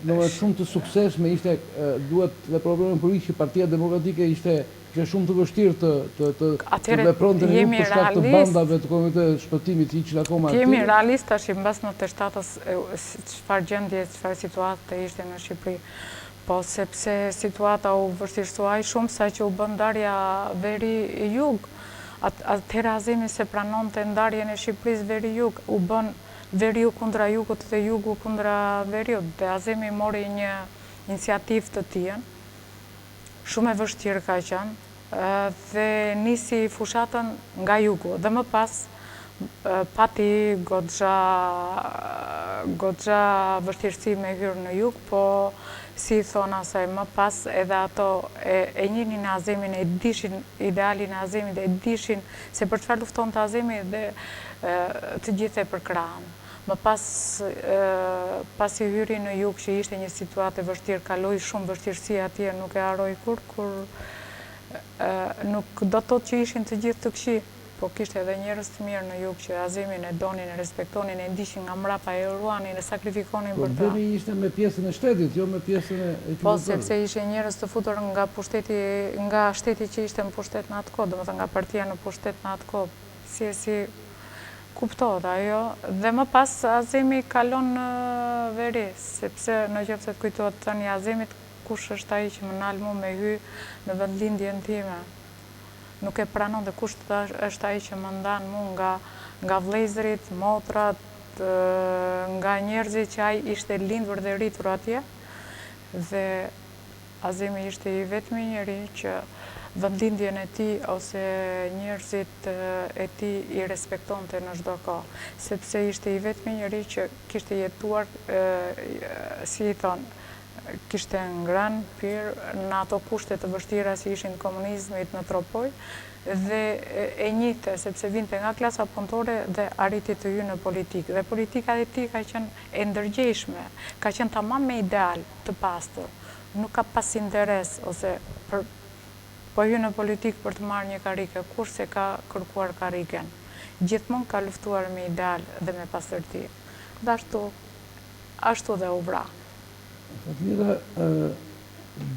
Në shumë të suksesshme ishte, duhet dhe problemin politik që Partia Demokratike ishte shumë të vështirë të vepronte në për shkak të bandave të Komitet Shpëtimit që ishin akoma aktive. Jemi realist tash mbas në të shtatës çfarë gjendje, çfarë situate ishte në Shqipëri. Po sepse situata u vështirësuai shumë sa që u bën ndarja veri-jug. Atëherë Azemi se pranonte ndarjen e Shqipërisë veri-jug, u bën veriu kundra jugut dhe jugu kundra veriut. Dhe Azemi mori një iniciativë të tij, shumë e vështirë ka qenë, dhe nisi fushatën nga jugu. Dhe më pas, pati goxha vështirësi me hyrë në jug, po si thonë asaj, më pas edhe ato e njinin Azemin, e dishin idealin e Azemit, e dishin se për çfarë lufton të Azemi dhe të gjithë e përkrahen. Më pas i hyri në jug që ishte një situatë e vështirë, kaloi shumë vështirësi atje, nuk e haroj kur nuk do të thotë që ishin të gjithë të këqij, po kishte edhe njerëz të mirë në jug që Azemin e donin, e respektonin, e ndishin nga mrapa, e ruanin, e sakrifikonin për ta. Problemi ishte me pjesën e shtetit, jo me pjesën e Po, sepse ishe njerëz të futur nga shteti që ishte në pushtet në atë kohë, domethënë nga partia në pushtet në atë kohë, si kuptohet ajo, dhe më pas Azemi kalon në veri, sepse në qoftë se të kujtohet tani Azemit, kush është ai që më nal mu me hy në vendlindjen time. Nuk e pranon dhe kush është ai që më ndan mu nga vëllezërit, motrat, nga njerëzit që ai ishte lindur dhe rritur atje, dhe Azemi ishte i vetmi njeri që vendlindjen e tij ose njerëzit e tij i respektonte në çdo kohë, sepse ishte i vetmi njeri që kishte jetuar, si i thon, kishte ngrënë pirë në ato kushte të vështira si ishin komunizmit në tropoj, dhe e njihte sepse vinte nga klasa punëtore dhe arriti të hyjë në politikë. Dhe politika e tij ka qenë e ndërgjegjshme, ka qenë tamam me ideal të pastër. Nuk ka pas interes ose po hyn në politikë për të marrë një karrike, kurse ka kërkuar karriken. Gjithmonë ka luftuar me ideal dhe me pastërti. Dhe ashtu dhe u vra. Fatmira,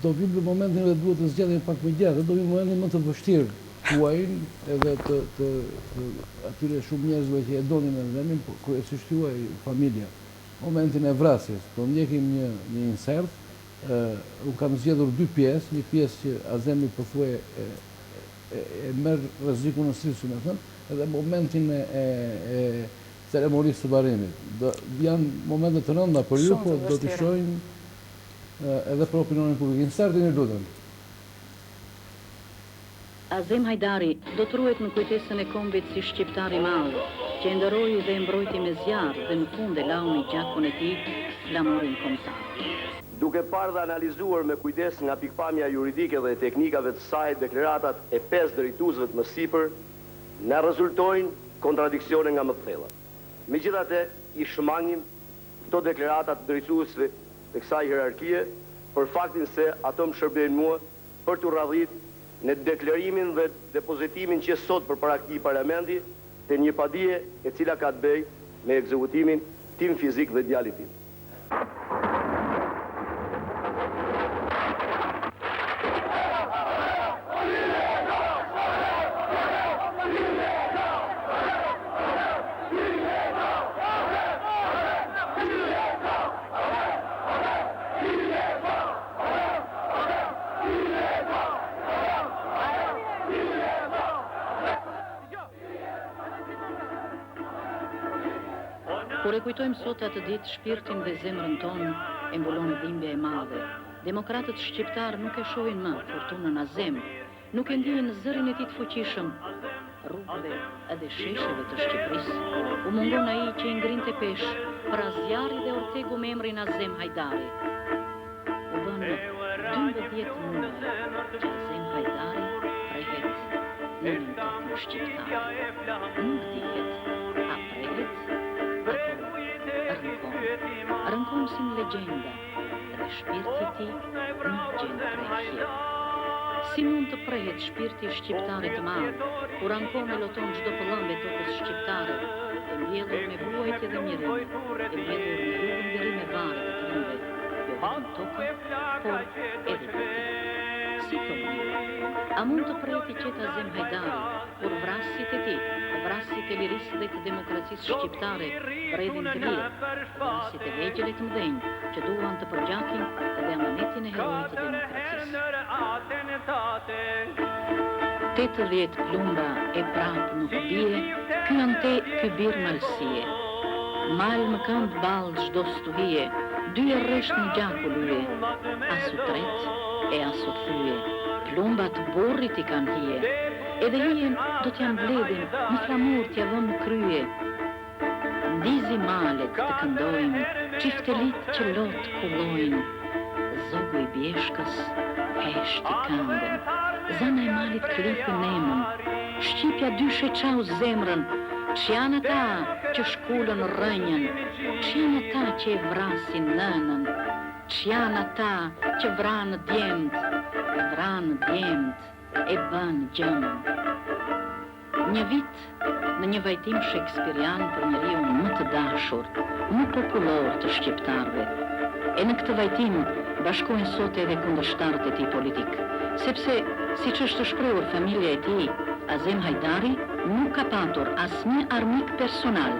do vim në momentin dhe duhet të zgjedhim pak më gjatë, do vim në momentin më të vështirë tuajin edhe të atyre shumë njerëzve që e donin në zemin, kryesisht tuaj familja. Momentin e vrasjes, do ndjekim një insert. Unë kam zgjedhur dy pjesë, një pjesë që Azemi përthue e merë rreziku në sirë, si me thënë, edhe momentin e ceremonisë të barimit. Janë momente të rënda për ju, po do të shohim edhe për opinionin publik. Insertin e lutem. Azem Hajdari do të ruhet në kujtesën e kombit si shqiptar i madh, që ndëroi dhe mbrojti me zjarr dhe në fund e lau në gjakun e tij flamurin kombëtar. Duke parë dhe analizuar me kujdes nga pikpamja juridike dhe teknikave të saj deklaratat e 5 drejtuesve të mësipër, ne rezultojnë kontradiksione nga më të thella. Megjithatë, i shmangim këto deklarata të drejtuesve të kësaj hierarkie për faktin se ato më shërbejnë mua për të radhit në deklarimin dhe depozitimin që sot për para këtij parlamenti të një padije e cila ka të bëjë me ekzekutimin tim fizik dhe djalit tim. Kur e kujtojmë sot atë ditë, shpirtin dhe zemrën tonë e mbulon dhimbja e madhe. Demokratët shqiptar nuk e shohin më fortunën Azem, nuk e ndihen zërin e tij të fuqishëm. Rrugëve edhe shesheve të Shqipërisë u mungon ai që i ngrinte peshë për Azjari dhe Ortegu me emrin Azem Hajdari. U bën 12 muaj që Azem Hajdari prehet në një tokë shqiptare. Nuk dihet a prehet rënkon si në legjenda dhe shpirti ti nuk gjen prehje. Si mund të prehet shpirti shqiptare të madh, kur ankon e loton çdo pëllëmbe tokës shqiptare, e mbjellur me vuajtje dhe mirim, e mbjellur me rrugën deri me varë dhe të rëmbe, jo vetëm tokën, por edhe tokën. Si thonë, a mund të preheti qeta Azem Hajdari, kur vrasit e tij, vrasit e lirisë dhe të demokracisë shqiptare, bredhin të lirë, vrasit e vegjële të mëdhenj, që duan të përgjakin dhe amanetin e herojit të demokracisë. 80 plumba e prap nuk bie, ky ante ky bir malsie. Mal më këmbë ballë çdo stuhie, dy e rresht në gjaku lye, asu tret e asu thye. Plumbat burrit i kanë hije, edhe hijen do t'jam bledhin, në flamur t'ja vëm krye. Ndizi malet të këndojnë, qiftelit që lot kullojnë, zogu i bjeshkës, hesht i këndën, zana i malit klipin nemën, shqipja dyshe qau zemrën, që janë ata që shkullën rënjën, që janë ata që e vrasin nënën, që janë ata që vranë djemët, e bën gjëmën. Një vit në një vajtim shekspirian për njeriu më të dashur, më popullor të shqiptarëve. E në këtë vajtim bashkohen sot edhe kundërshtarët e tij politik, sepse siç është shprehur familja e tij, Azem Hajdari nuk ka patur asnjë armik personal.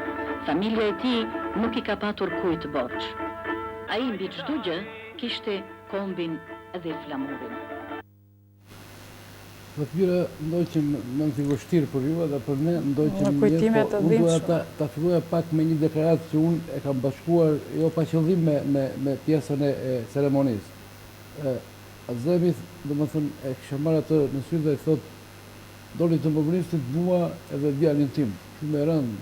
Familja e tij nuk I ka patur kujt borxh. Ai mbi çdo gjë kishte kombin dhe flamurin. Dhe këtyre ndoj që më në të vështirë për ju edhe për ne, ndoj që unë duhet ta filloja pak me një deklaratë që unë e kam bashkuar jo pa qëllim me pjesën e ceremonisë. Azemi, domethënë, e kisha marrë atë në sy dhe I thotë, doli të më vristit mua edhe djalin tim. Shumë e rëndë,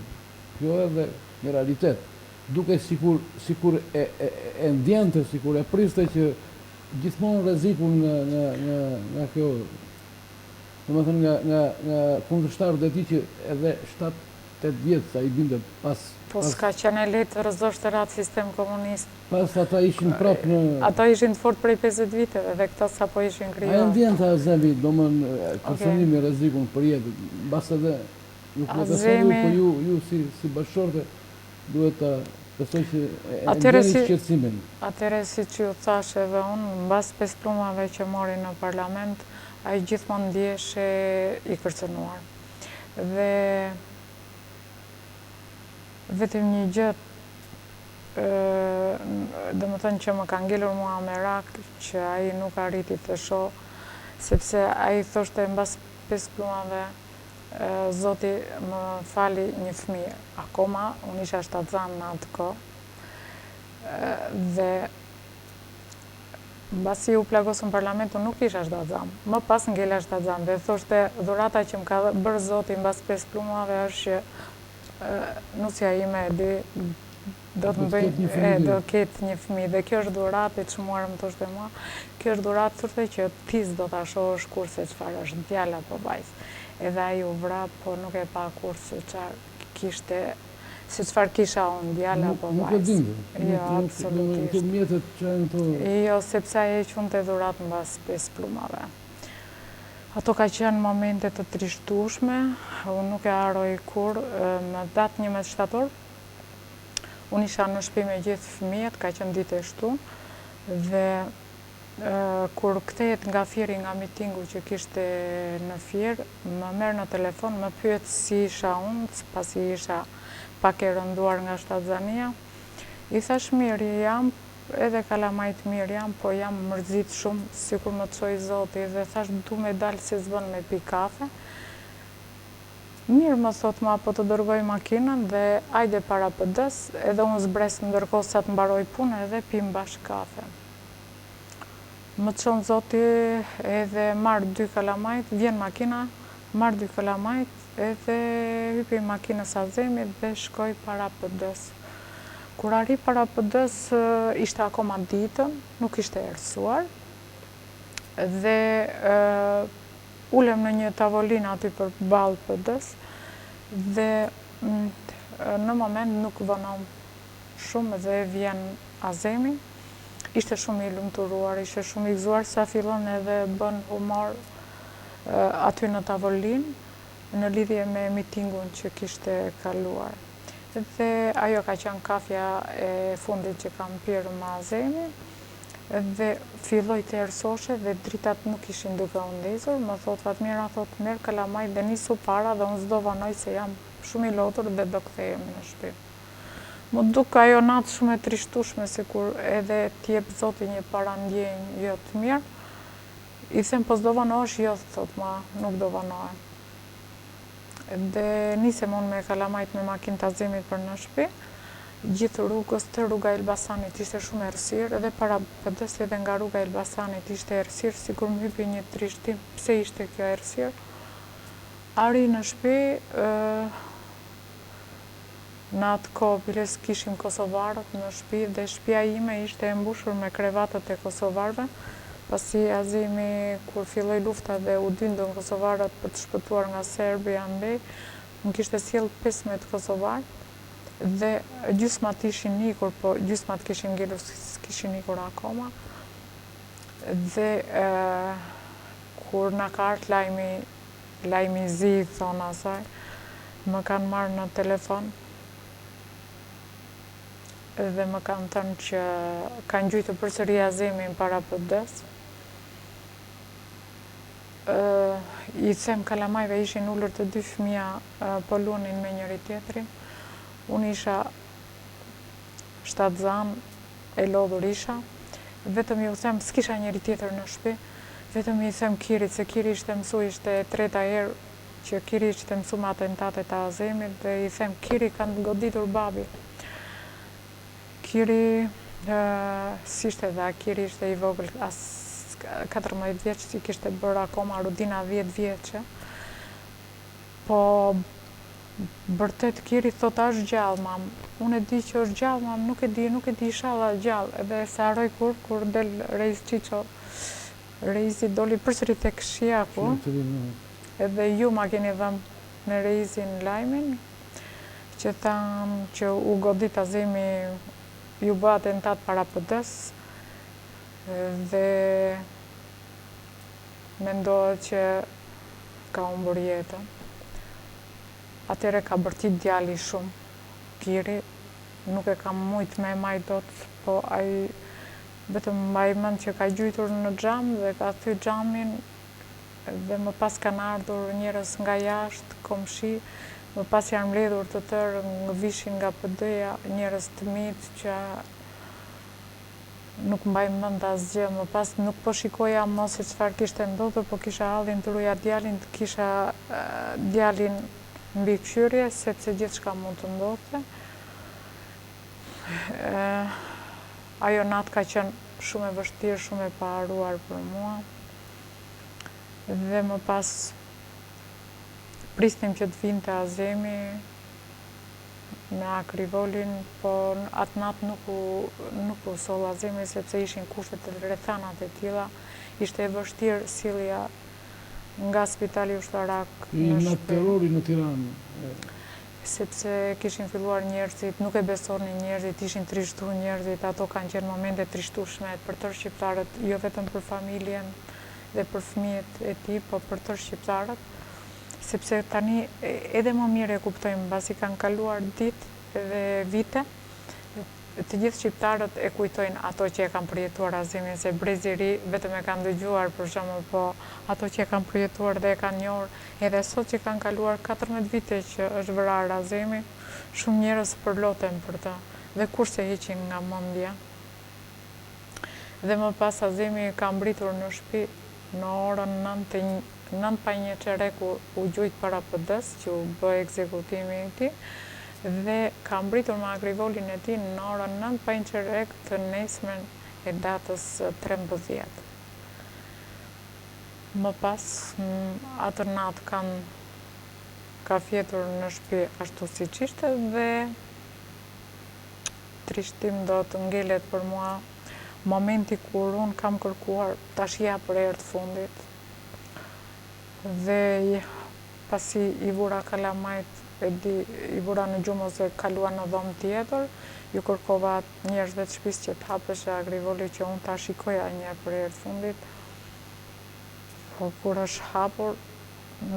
kjo edhe në realitet. Duke sikur e ndjente, sikur e priste që gjithmonë rrezikun nga kjo, domethënë nga kundërshtarët e tij që edhe 7-8 vjet sa I binte pas. Po s'ka qenë lehtë rrëzosh të ratë sistem komunist. Pas ata ishin prapë në. Ata ishin të fortë prej 50 viteve dhe këta sapo ishin krijuar. Ai ndjente Azemi, domethënë kërcënimi rrezikun për jetën. Mbas edhe nuk më besoni, po ju si bashkëshorte duhet ta besoj që e ndjeni shqetësimin. Atëherë siç ju thash edhe unë, mbas 5 plumave që mori në parlament, ai gjithmonë ndjehej I kërcënuar. Dhe vetëm një gjë domethënë që më ka ngelur mua merak që ai nuk arriti të shoh, sepse ai thoshte mbas 5 plumave Zoti më fali një fëmijë. Akoma unë isha shtatzan në atë kohë. Dhe mbasi u plagosën parlamentin nuk isha shtatzan. Më pas ngela shtatzan dhe thoshte dhurata që më ka bërë Zoti mbas 5 plumave është që nusja ime do të do ketë një fëmijë dhe kjo është dhuratë që çmuar më thoshte mua. Kjo është dhuratë thoshte që ti do ta shohësh kurse çfarë është djalë apo vajzë. Edhe ai u vra, po nuk e pa kur se çfarë kisha unë, djala apo vajzë. Nuk e dinte. Jo, absolutisht. Nuk mjetet që janë to. Jo, sepse ai e qunte dhuratë mbas 5 plumave. Ato ka qenë momente të trishtueshme, unë nuk e harroj kur, në datë 11 shtator, unë isha në shtëpi me gjithë fëmijët, ka qenë ditë e shtunë, dhe kur kthehet nga Fieri, nga mitingu që kishte në Fier, më merr në telefon, më pyet si isha unë, pasi isha pak e rënduar nga shtatzania. I thash mirë jam, edhe kalamajt mirë jam, po jam mërzit shumë, sikur më çoi Zoti, dhe thash du me dalë si s'bën me pi kafe. Mirë më thot ma, po të dërgoj makinën dhe ajde para PD-s, edhe unë zbres ndërkohë sa të mbaroj punë edhe pim bashkë kafe. Më çon Zoti edhe marr 2 kalamajt, vjen makina, marr 2 kalamajt edhe hypi makinës Azemit dhe shkoj para PD-s. Kur arri para PD-s ishte akoma ditën, nuk ishte erësuar dhe ulem në një tavolinë aty përballë PD-s dhe në moment nuk vonom shumë dhe vjen Azemi. Ishte shumë I lumturuar, ishte shumë I gëzuar, sa fillon edhe bën humor aty në tavolinë në lidhje me mitingun që kishte kaluar. Dhe ajo ka qenë kafja e fundit që kam pirë me Azemin dhe filloi të erësoshe dhe dritat nuk ishin duke u ndezur, më thot Fatmira, thot merr kalamaj dhe nisu para dhe unë s'do vanoj se jam shumë I lotur dhe do kthehemi në shtëpi. Më duk ajo natë shumë e trishtueshme, sikur edhe t'jep Zoti një parandjenjë jo të mirë. I them po s'do vanohesh, jo thot ma, nuk do vanohem. Dhe nisem unë me kalamajt me makinë të Azemit për në shtëpi. Gjithë rrugës të rruga Elbasanit ishte shumë errësirë, edhe para PD-s edhe nga rruga Elbasanit ishte errësirë, sikur më hypi një trishtim, pse ishte kjo errësirë. Arri në shtëpi, në atë kohë biles kishim kosovarët në shtëpi dhe shtëpia ime ishte e mbushur me krevatët e kosovarëve, pasi Azemi kur filloi lufta dhe u dyndën kosovarët për të shpëtuar nga Serbia andej, më kishte sjell 15 kosovarë dhe gjysmat ishin ikur, po gjysmat kishin ngelur, s'kishin ikur akoma. Dhe kur na ka ardhur lajmi lajmizi, thonë asaj, më kanë marrë në telefon dhe më kanë thënë që kanë gjujtë përsëri Azemin para PD-s. I them kalamajve ishin ullur të dy fëmija po lunin me njëri tjetrin. Unë isha 7 zanë, e lodhur isha. Vetëm ju them, s'kisha njëri tjetër në shtëpi, vetëm i them Kirit, se Kiri ishte mësu, ishte treta herë që Kiri ishte mësu me atentatet e Azemit, dhe i them Kiri kanë goditur babi. Kiri, si ishte dhe, Kiri ishte i vogël, as 14 vjeç, si kishte bërë akoma Rudina 10 vjeçe. Po, bërtet Kiri thot është gjallë, mam. Unë e di që është gjallë, mam, nuk e di shala gjallë. Edhe se haroj kur del Reis Qiqo, Reisi doli përsëri tek Shiaku. Edhe ju ma keni dhëmë me Reisin lajmin, që thanë që u godit Azemi, ju bë atentat para PD-s, dhe mendohet që ka humbur jetën. Atyre ka bërtit djali shumë. Kiri nuk e kam mujt me maj dot, po ai vetëm mbaj mend që ka gjujtur në xham dhe ka thyr xhamin, dhe më pas kanë ardhur njerëz nga jashtë, komshi, më pas janë mbledhur të tërë në vishin nga PD-ja, njerëz të mitë që nuk mbaj mend asgjë, më pas nuk po shikoja mos se çfarë kishte ndodhur, po kisha hallin të ruja djalin, kisha djalin mbi këshyrje, sepse gjithçka mund të ndodhte. Ajo natë ka qenë shumë e vështirë, shumë e paharuar për mua. Dhe më pas prisnim që të vinte Azemi me akrivolin, po atë natë nuk u soll Azemi, sepse ishin kushtet e rrethanat e tilla. Ishte e vështirë sjellja nga spitali ushtarak në shtëpi. Në terrori në Tiranë. Sepse kishin filluar njerëzit, nuk e besonin njerëzit, ishin trishtu njerëzit, ato kanë qenë momente trishtueshme për tërë shqiptarët, jo vetëm për familjen dhe për fëmijët e tij, po për tërë shqiptarët, sepse tani edhe më mirë e kuptojmë, mbasi kanë kaluar ditë dhe vite, të gjithë shqiptarët e kujtojnë ato që e kanë përjetuar Azemin, se brezi i ri vetëm e kanë dëgjuar për shembull, po ato që e kanë përjetuar dhe e kanë njohur, edhe sot që kanë kaluar 14 vite që është vrarë Azemi, shumë njerëz përloten për të, dhe kurse heqin nga mendja. Dhe më pas Azemi ka mbritur në shtëpi në orën 9 pa një çereku u gjujt para PD-s që u bë ekzekutimi i tij, dhe ka mbritur me agrivolin e tij në orën 9 pa një çerek të nesmen e datës 13. Më pas, atë natë ka fjetur në shtëpi ashtu siç ishte, dhe trishtim do të ngelet për mua momenti kur unë kam kërkuar tashia për herë të fundit. Dhe pasi i vura kalamajt, i vura në gjumë ose kalua në dhomë tjetër, ju kërkova njerëzve të shtëpisë që të hapeshe agrivoli që unë ta shikoja një për herë të fundit. Po kur është hapur,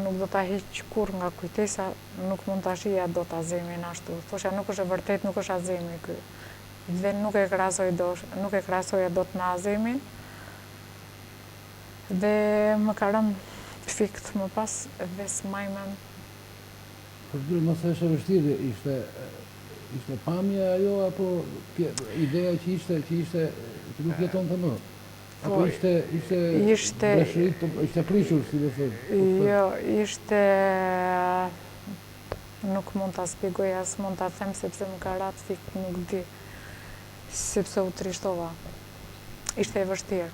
nuk do ta hiq kurrë nga kujtesa, nuk mund ta shija dot Azemin ashtu. Thosha nuk është e vërtet, nuk është Azemi ky. Dhe nuk e krahasoja dot me Azemin. Dhe më ka rënë fikt më pas dhe s'maj mend. Por dy mos është e vështirë, ishte pamja ajo apo ideja që ishte që nuk jeton të më? Apo ishte prishur, si dhe thënë? Jo, ishte... Nuk mund ta shpjegoj, as mund ta them sepse më ka ratë fikt, nuk di. Sepse u trishtova. Ishte e vështirë.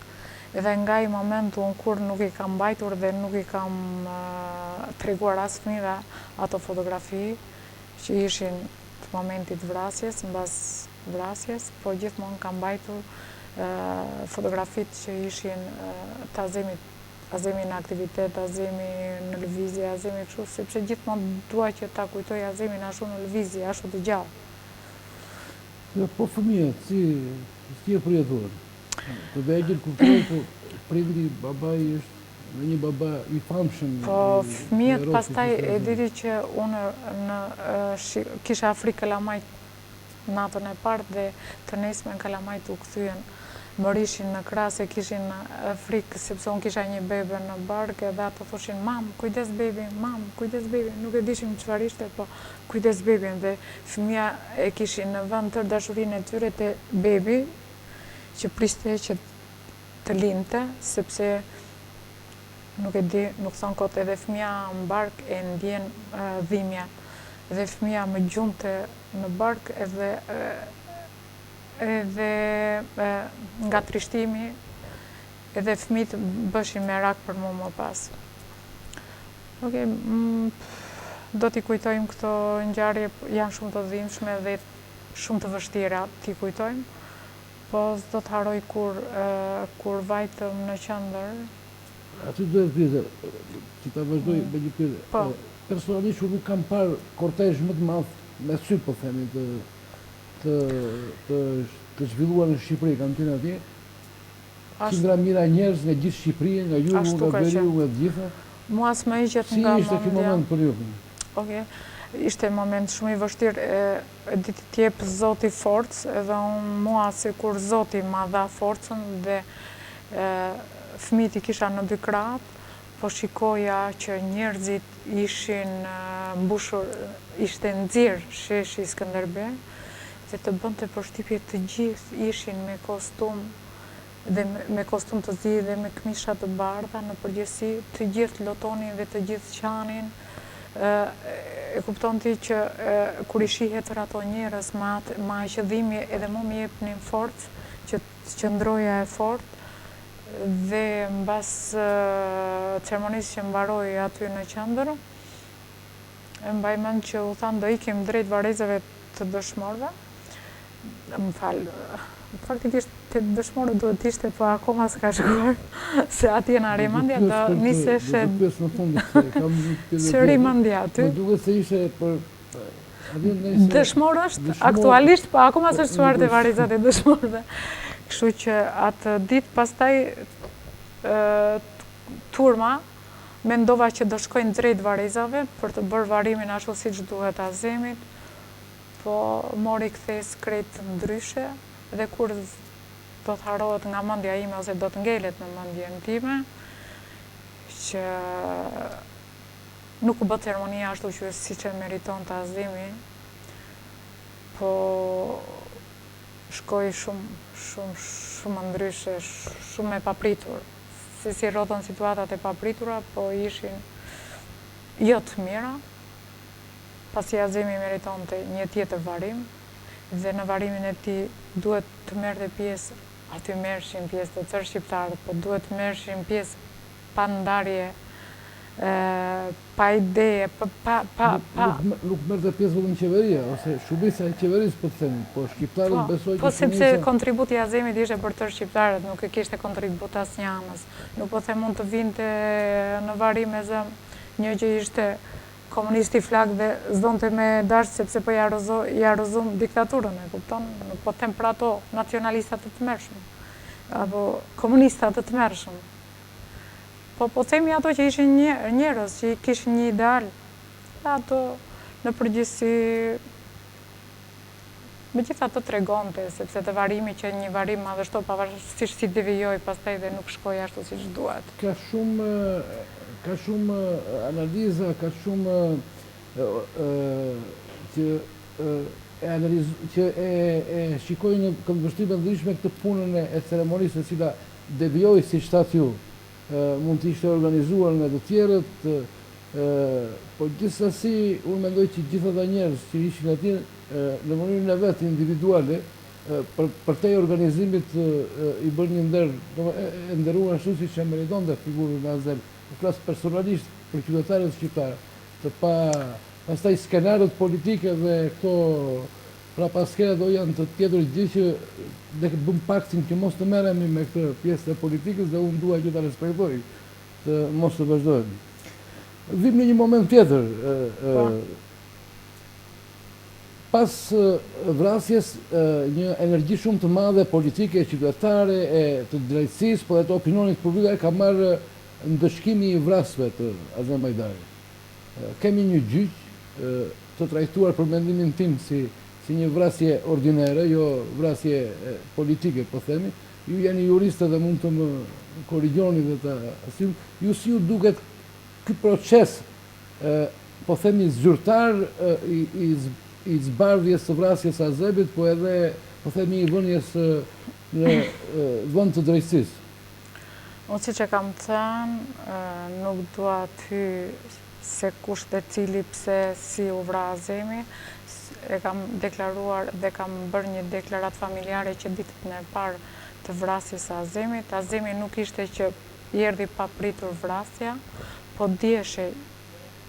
Edhe nga i momentu unë kur nuk i kam mbajtur dhe nuk i kam treguar as fëmijëve ato fotografi që ishin të momentit vrasjes, mbas vrasjes, po gjithmonë kam mbajtur fotografit që ishin të Azemi në aktivitet, Azemi në lëvizje, Azemi kështu, sepse gjithmonë dua që ta kujtoj Azemin ashtu në lëvizje, ashtu të gjallë. Po fëmijët, si e përjetuar? Të vegjël kuptoj, po prindi, babai është Në një baba i famshëm. Po, fëmijët pastaj e diti që unë kisha Afrikë Kalamajt natën e parë dhe të nesme në Kalamajt u kthyen. Më rishin në krasë, kishin frikë, sepse unë kisha një bebe në barkë, dhe ato thoshin, mam, kujdes bebi, mam, kujdes bebi. Nuk e dishim çfarë ishte, po kujdes bebi. Dhe fëmija e kishin në vend tërë dashurinë e tyre te bebi, që priste që të linte, sepse nuk e di, nuk thonë kot, edhe fëmija në barkë e ndjen dhimja. Dhe fëmija më gjunte në barkë edhe nga trishtimi edhe fëmijët bëshin merak për mu më pas. Do t'i kujtojmë këto ngjarje, janë shumë të dhimbshme dhe shumë të vështira t'i kujtojmë, po s'do të haroj kur vajtëm në qendër. Aty duhet pyetje, që ta vazhdoj me një pyetje. Po. Personalisht unë nuk kam parë kortezh më të madh me sy, po themi, të zhvilluar në Shqipëri, kam qenë atje. Qindra mira njerëz nga gjithë Shqipëria, nga Jugu, nga Veriu, nga të gjitha. Mua s'më hiqet nga mendja. Si ishte ky moment për ju? Okej. Ishte moment shumë i vështirë, ditë t'jep Zoti forcë, edhe mua sikur Zoti ma dha forcën dhe fëmijët i kisha në dy krahët, po shikoja që njerëzit ishin mbushur, ishte nxirr sheshi Skënderbej, dhe të bënte përshtypje të gjithë ishin me kostum, dhe me kostum të zi dhe me këmisha të bardha në përgjithësi, të gjithë lotonin dhe të gjithë qanin. E kupton ti që kur i shihet ato njerëz ma qëdhimi edhe mu më jepnin forcë që qëndroja e fortë, dhe mbas ceremonisë që mbaroi aty në qendër, mbaj mend që u thanë do ikim drejt varrezave të dëshmorëve. Më falë, faktikisht të dëshmorët duhet ishte, po akoma s'ka shkuar, se atje në Rimandja do niseshe së Rimandja aty. Më duket se ishe për... Dëshmorë është aktualisht, po akoma s'është shkuar të varrezat e dëshmorëve. Kështu që atë ditë pastaj turma mendova që do shkojnë drejt varrezave për të bërë varimin ashtu siç duhet Azemit, po mori kthes krejt ndryshe dhe kur do të harrohet nga mendja ime ose do të ngelet në mendjen time që nuk u bë ceremonia ashtu që siç e meriton të Azemi, po shkoi shumë ndryshe, shumë e papritur. Si rrodhën situatat e papritura, po ishin jo të mira, pasi Azemi meritonte një tjetër varim, dhe në varimin e tij duhet të merrte pjesë, aty merrshin pjesë të tërë shqiptarët, po duhet të merrshin pjesë pa ndarje, pa ideje, Nuk merrte pjesë vetëm qeveria, ose shumica e qeverisë, po të themi, po shqiptarët besoj që... Po sepse kontributi i Azemit ishte për tërë shqiptarët, nuk e kishte kontribut asnjë anës. Nuk po them mund të vinte në varim e zëm një që ishte komunisti flak dhe zdonte me dash sepse po jarozum diktaturën, e kupton? Nuk po them për ato nacionalistat të tmerrshëm, apo komunistat të tmerrshëm. Po themi ato që ishin njerëz, që kishin një ideal, dhe ato në përgjithësi megjithatë tregonte, sepse të varimi që një varim madhështor pavarësisht si devijoi pastaj dhe nuk shkoi ashtu siç duhet. Ka shumë analiza, ka shumë që e shikojnë në këndvështrime ndryshme këtë punën e ceremonisë e cila devijoi siç thatë ju. Mund të ishte organizuar nga të tjerët, po gjithsesi unë mendoj që gjithë ata njerëz që ishin atje në mënyrën e vet individuale për te organizimit i bën një nder, e nderuar ashtu siç e meritonte figurën e Azem. Flas personalisht për qytetarët shqiptarë, të pastaj skenarët politike dhe këto pra paskera do janë të tjetër gjë që ne bëm paktin që mos të merremi me këtë pjesë të politikës dhe unë dua që ta respektoj, të mos të vazhdojmë. Vim në një moment tjetër. Pas vrasjes, një energji shumë të madhe politike, qytetare, e të drejtësisë, po dhe të opinionit publik ka marrë ndëshkimi i vrasve të Azem Hajdari. Kemi një gjyq të trajtuar për mendimin tim si një vrasje ordinere, jo vrasje politike, po themi. Ju jeni juristë dhe mund të më korrigjoni dhe të asim. Ju si ju duket ky proces, po themi zyrtar i zbardhjes së vrasjes së Azemit, po edhe, po themi, i vënies në vend të drejtësisë. Unë si që kam thënë, nuk dua ty se kush dhe cili pse si u vra Azemi, e kam deklaruar dhe kam bërë një deklarat familjare që ditët në parë të vrasjes së Azemit. Azemi nuk ishte që erdhi pa pritur vrasja, po dieshe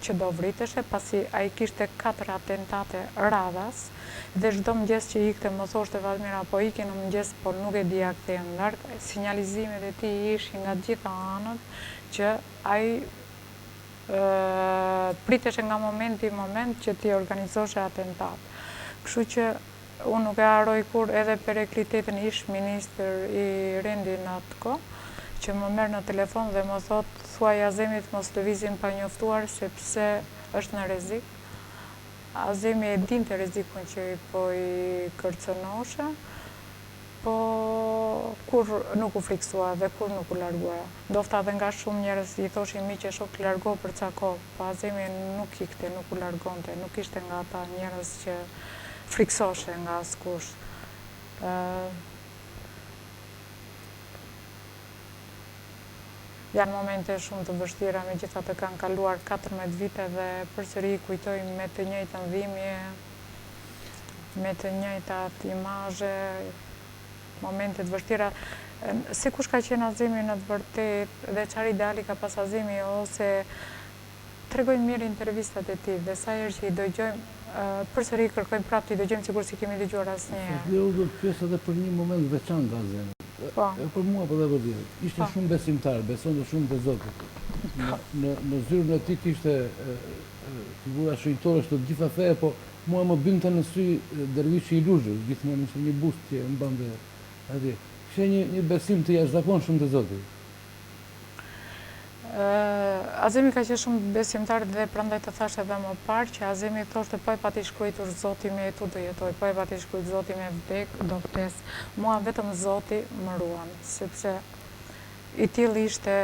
që do vriteshe, pasi a i kishte 4 atentate radhas, dhe çdo mëngjes që ikte më thoshte Vladimira, po ike në mëngjes, por nuk e dija kthehem larg. Sinjalizimet e tij ishin nga gjitha anët që ai priteshe nga momenti që ti organizoshe atentat. Kështu që unë nuk e harroj kur edhe Periklitetin ish ministër i rendi në atë kohë, që më merr në telefon dhe më thot, thuaj Azemit mos lëvizin pa njoftuar sepse është në rrezik. Azemi e dinte rrezikun që po i kërcënoshe, po kur nuk u friksua dhe kur nuk u largua. Ndofta dhe nga shumë njerëz i thoshin miq e shok largo për ca kohë, po Azemi nuk ikte, nuk u largonte, nuk ishte nga ata njerëz që friksoshe nga askush. Janë momente shumë të vështira, megjithatë kanë kaluar 14 vite dhe përsëri kujtoj me të njëjtën dhimbje, me të njëjtat imazhe, momente të vështira. Si kush ka qenë Azemi në të vërtet dhe çfarë ideali ka pas Azemi, ose tregojnë mirë intervistat e tij dhe sa herë që i dëgjojmë, përsëri kërkojmë prapë t'i dëgjojmë sikur si kemi dëgjuar asnjëherë. Dhe u do të pyes edhe për një moment veçantë Azemi. Për mua po dhe për tjerë. Ishte shumë besimtar, besonte shumë te Zoti. Në zyrën e tij kishte figura shenjtore të gjitha feje, po mua më binte në sy dervishi i Luzhës, gjithmonë ishte një bust që e mbante atje. Kishte një besim të jashtëzakonshëm te Zoti. Azemi ka qenë shumë besimtar dhe prandaj të thash edhe më parë që Azemi thoshte po e pati shkruar Zoti me jetu do jetoj, po e pati shkruar Zoti me vdek do vdes. Mua vetëm Zoti më ruan, sepse i tillë ishte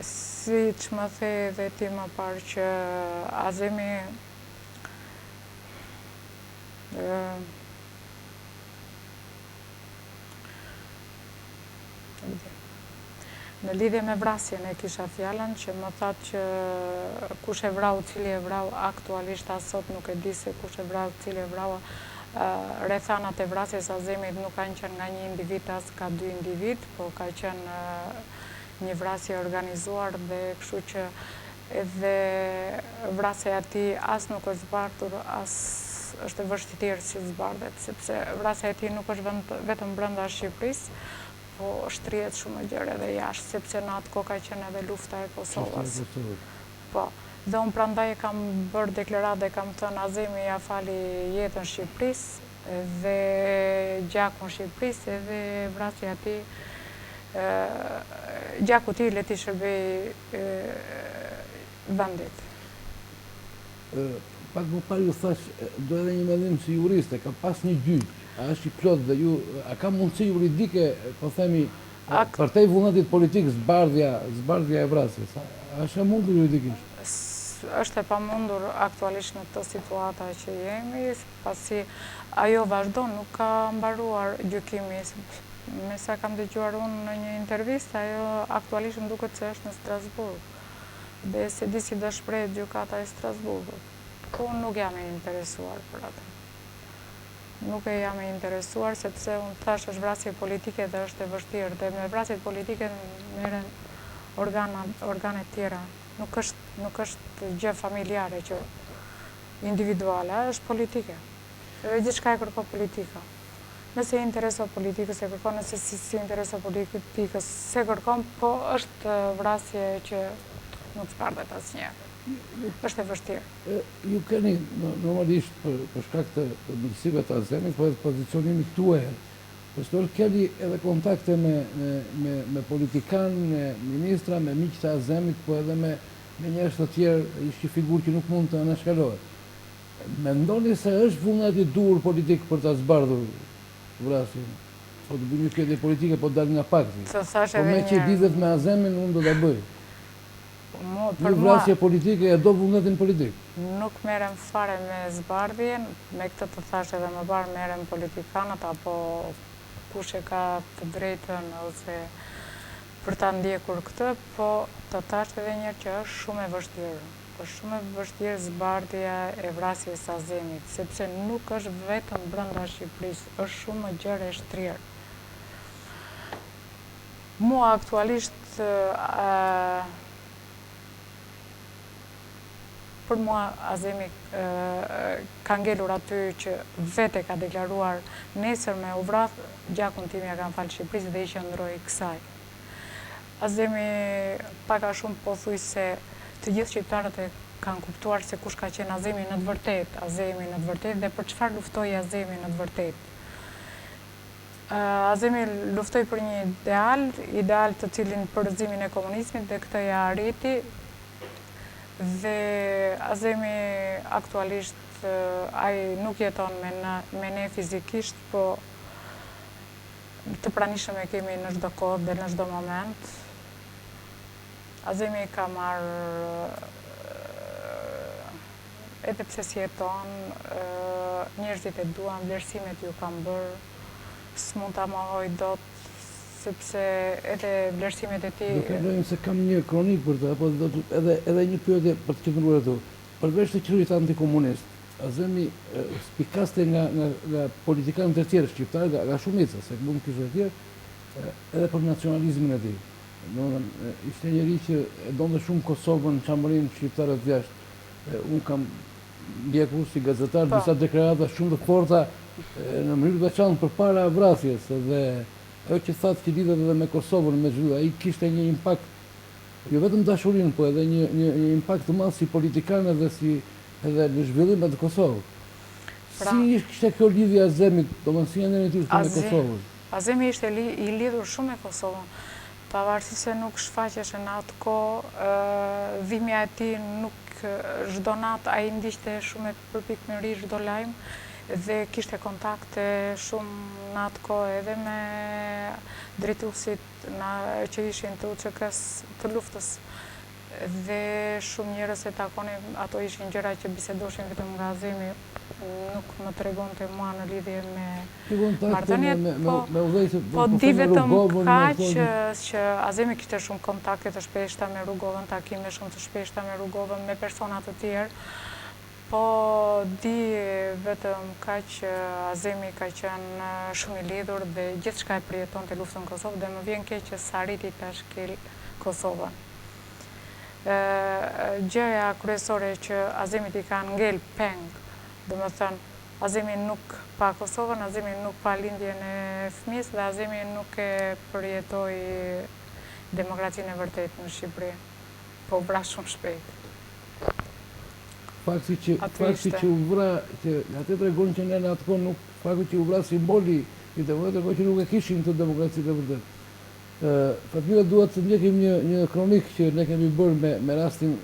siç më the edhe ti më parë që Azemi në lidhje me vrasjen e kisha fjalën që më thatë që kush e vrau, cili e vrau, aktualisht as sot nuk e di se kush e vrau, cili e vrau. Rrethanat e vrasjes Azemit nuk kanë qenë nga një individ as ka 2 individ, po ka qenë një vrasje organizuar dhe kështu që edhe vrasja e tij as nuk është zbardhur, as është e vështirë si zbardhet, sepse vrasja e tij nuk është vetëm brenda Shqipërisë, po shtrihet shumë gjëra edhe jashtë, sepse në atë kohë ka qenë edhe lufta e Kosovës. Po, dhe unë prandaj e kam bërë deklaratë dhe kam thënë Azemi ja fali jetën Shqipërisë dhe gjakun Shqipërisë edhe vrasja e tij, gjaku i tij le t'i shërbej vendit. Pak më parë ju thash, do edhe një mendim si juriste, ka pas një gjyq. A është i plot dhe ju, a ka mundësi juridike, po themi, për te i vullnetit politik, zbardhja e vrasjes? A është e mundur juridikisht? Është e pamundur aktualisht në këtë situata që jemi, pasi ajo vazhdon, nuk ka mbaruar gjykimi. Me sa kam dëgjuar unë në një intervistë, ajo aktualisht më duket se është në Strasburg. Dhe se di si do shprehet gjykata e Strasburgut. Unë nuk jam e interesuar për atë. Nuk e jam e interesuar, sepse unë thash është vrasje politike dhe është e vështirë, dhe me vrasjet politike merren organe tjera. Nuk është gjë familjare që individuale, është politike. Dhe gjithçka e kërkon politika. Nëse intereso politikës e kërkon, nëse si intereso politikës se kërkon, po është vrasje që nuk zbardhet asnjëherë. Është e vështirë. Ju keni normalisht për shkak të mirësive të Azemit, po edhe pozicionimit tuaj Profesor keni edhe kontakte me politikanë, me ministra, me miqtë të Azemit, po edhe me njerëz të tjerë, ishte figurë që nuk mund të anashkalohet. Mendoni se është vullneti i dur politik për ta zbardhur vrasjen? Po të bëjmë një këtë politike, po dal nga pakti. Po me që lidhet me Azemin, unë do ta bëj. Një vrasje politike e do vullnetin politik. Nuk merrem fare me zbardhjen, me këtë të thash edhe më parë merrem politikanët apo kush e ka të drejtën ose për ta ndjekur këtë, po të thash edhe një që është shumë e vështirë. Është shumë e vështirë zbardhja e vrasjes së Azemit, sepse nuk është vetëm brenda Shqipërisë, është shumë gjë e shtrirë. Mua aktualisht për mua Azemi ka ngelur aty që vete ka deklaruar nesër me u vrasë, gjakun tim ja kanë falë Shqipërisë dhe i qëndroi kësaj. Azemi paka shumë pothuajse të gjithë shqiptarët e kanë kuptuar se kush ka qenë Azemi në të vërtetë, dhe për çfarë luftoi Azemi në të vërtetë. Azemi luftoi për një ideal të cilin përzimin e komunizmit dhe këtë ja arriti. Dhe Azemi aktualisht ai nuk jeton me ne fizikisht, po të pranishëm e kemi në çdo kohë dhe në çdo moment. Azemi ka marrë, edhe pse si jeton, njerëzit e duan, vlerësimet ju kanë bërë, s'mund ta mohoj dot, sepse edhe vlerësimet e tij. Do të lejmë se kam një kronik për të, apo edhe një pyetje për të qëndruar këtu. Përveç të qenurit antikomunist, Azemi spikaste nga politikanët e tjerë shqiptarë, nga shumica, se mund të e tjerë, edhe për nacionalizmin e tij. Ishte njëri që e donte shumë Kosovën, çambërinë shqiptarët jashtë. Unë kam ndjekur si gazetar disa deklarata shumë të forta në mënyrë të veçantë përpara vrasjes, dhe ajo që thatë që lidhet edhe me Kosovën, me zhvillë, ai kishte një impakt, jo vetëm dashurinë, po edhe një impakt të madh si politikan edhe edhe në zhvillimet të Kosovës. Si ishte kjo lidhje Azemit, domethënë si janë me Kosovën? Azemi ishte i lidhur shumë me Kosovën. Pavarësisht se nuk shfaqeshe në atë kohë, dhimbja e tij nuk çdo natë ai ndiqte shumë me përpikmëri çdo lajm dhe kishte kontakte shumë në atë kohë edhe me drejtuesit që ishin të UÇK-s të luftës. Dhe shumë njerëz e takonin, ato ishin gjëra që bisedoshin vetëm nga Azemi, nuk më tregonte mua në lidhje me marrëdhëniet, po di vetëm kaq që Azemi kishte shumë kontakte të shpeshta me Rugovën, takime shumë të shpeshta me Rugovën, me persona të tjerë, po di vetëm kaq që Azemi ka qenë shumë i lidhur dhe gjithçka e përjetonte luftën në Kosovë, dhe më vjen keq që s'arriti ta shkel Kosovën. Gjëja kryesore që Azemit i kanë ngel peng, do më thënë, Azemi nuk pa Kosovën, Azemi nuk pa lindjen e fëmijës dhe Azemi nuk e përjetoi demokracinë e vërtetë në Shqipëri, po vra shumë shpejt. Fakti që u vra, që atë tregon që ne në atë kohë nuk, fakti që u vra simboli i demokracisë, që nuk e kishim të demokracinë e vërtetë. Fatmira, duhet të ndjekim një kronik që ne kemi bërë me rastin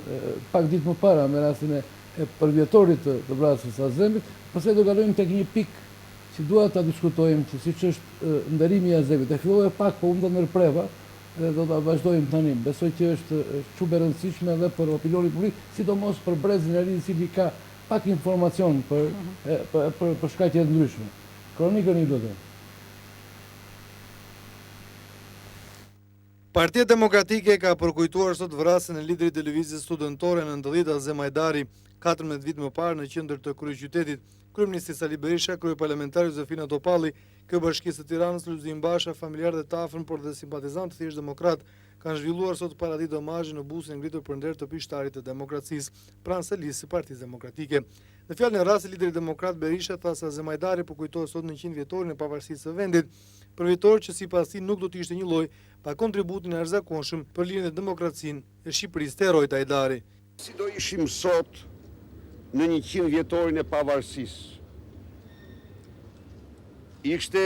pak ditë më para, me rastin e përvjetorit të vrasjes së Azemit, pastaj do kalojmë tek një pikë që dua ta diskutojmë, që siç është nderimi i Azemit. E fillova pak, po unë do ndërpreva dhe do ta vazhdojmë tani. Besoj që është shumë e rëndësishme edhe për opinionin publik, sidomos për brezin e ri i cili ka pak informacion për shkaqe të ndryshme. Kronikën i lutem. Partia Demokratike ka përkujtuar sot vrasjen e liderit të lëvizjes studentore në ndëllit Azem Hajdari, 14 vit më parë në qendër të kryeqytetit. Kryeministri Sali Berisha, kryeparlamentari Zofina Topalli, Kryeparishkisë së Tiranës Lulzim Basha, familjarët e të afërm por dhe simpatizantë thjesht demokrat kanë zhvilluar sot paraditë omazhi në busin ngritur për nder të pishtarit të demokracisë pranë selisë së Partisë Demokratike. Në fjalën e rastit, lideri demokrat Berisha tha se Azem Hajdari po kujtohet sot në 100 vjetorin e pavarësisë së vendit, për vjetor që sipas tij nuk do të ishte një lloj pa kontributin e arzakonshëm për lirjen e demokracinë e Shqipërisë të herojt Hajdari. Si do ishim sot në 100 vjetorin e pavarësisë? Ishte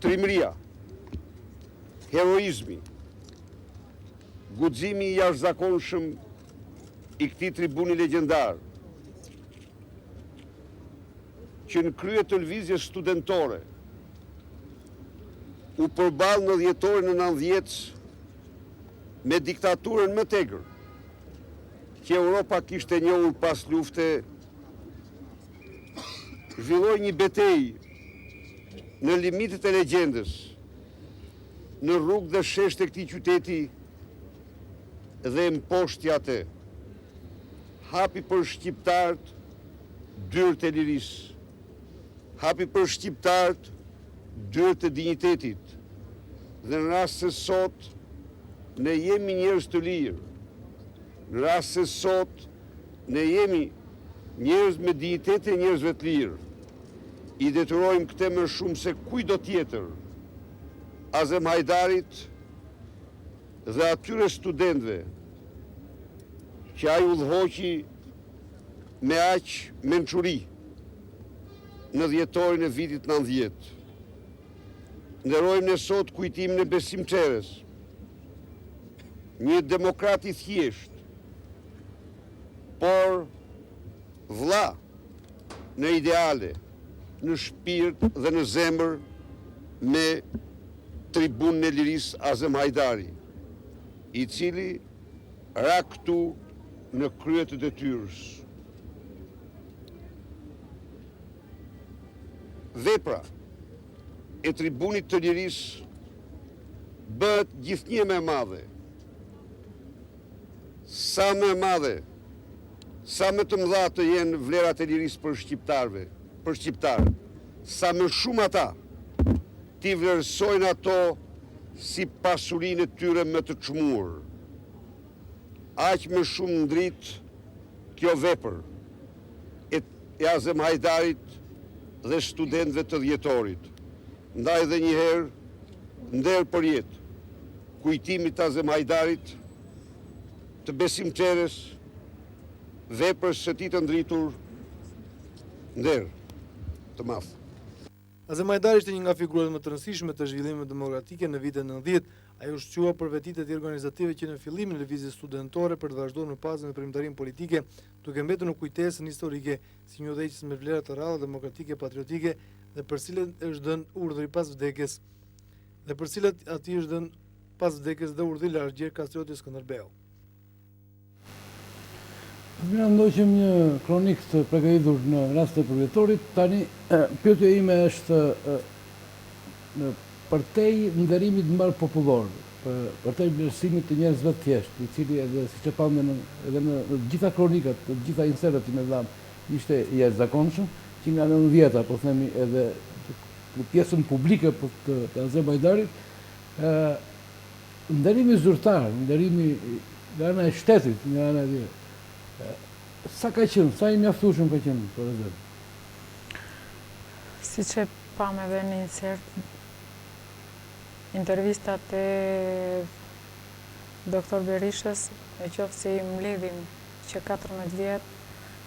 trimëria, heroizmi, guximi i jashtëzakonshëm i këtij tribuni legjendar, që në krye të lëvizjes studentore u përball në dhjetorin e 90 me diktaturën më tegër që Europa kishte njohur pas lufte, zhvilloi një betejë në limitet e legjendës, në rrugë dhe sheshte këtij qyteti dhe mposhti atë. Hapi për shqiptarët dyrët e lirisë, hapi për shqiptarët dyrët e dinjitetit, dhe në rast se sot ne jemi njerëz të lirë, në rast se sot ne jemi njerëz me dinjitet e njerëzve të lirë, i detyrojmë këtë më shumë se kujdo tjetër Azem Hajdarit dhe atyre studentëve që ai udhëhoqi me aq mençuri në dhjetorin e vitit 90. Nderojmë ne sot kujtimin e Besim Çerës, një demokrat i thjesht, por vlla në ideale, në shpirt dhe në zemër me tribunën e lirisë Azem Hajdari, i cili ra këtu në krye të detyrës. Vepra e tribunit të lirisë bëhet gjithnjë më e madhe. Sa më e madhe, sa më të mëdha të jenë vlerat e lirisë për shqiptarë, sa më shumë ata t'i vlerësojnë ato si pasurinë e tyre më të çmuar. Aq më shumë ndrit kjo vepër e Azem Hajdarit dhe studentëve të dhjetorit. Ndaj dhe një herë, nder për jetë, kujtimit të Azem Hajdarit, të Besim Çerës, veprës së tij të ndritur, nder të madh. Azem Hajdari ishte një nga figurat më të rëndësishme të zhvillimit demokratike në vitet 90. Ai u shqua për vetitë e tij organizative që në fillimin e lëvizjes studentore për të vazhduar në pasën e primtarinë politike, duke mbetur në kujtesën historike si një udhëheqës me vlera të rralla demokratike patriotike dhe për cilët është dhënë urdhri pas vdekjes, dhe për cilët atij është dhënë pas vdekjes dhe urdhri largjer Kastrioti Skënderbeu. Mira ndoqëm një kronik të përgatitur në rast të përvjetorit. Tani, pyetja ime është përtej nderimit mbar popullor, përtej vlerësimit të njerëzve të thjeshtë, i cili edhe siç e pamë edhe në gjitha kronikat, të gjitha insertet që ne dham, ishte i jashtëzakonshëm, që nga 90-ta, po themi edhe në pjesën publike të Azem Hajdarit, nderimi zyrtar, nderimi nga ana e shtetit, nga ana e sa ka qenë, sa i mjaftueshëm ka qenë për Azem? Siç e pam edhe në insert, intervistat e doktor Berishës, e qoftë se i mbledhin që 14 vjet,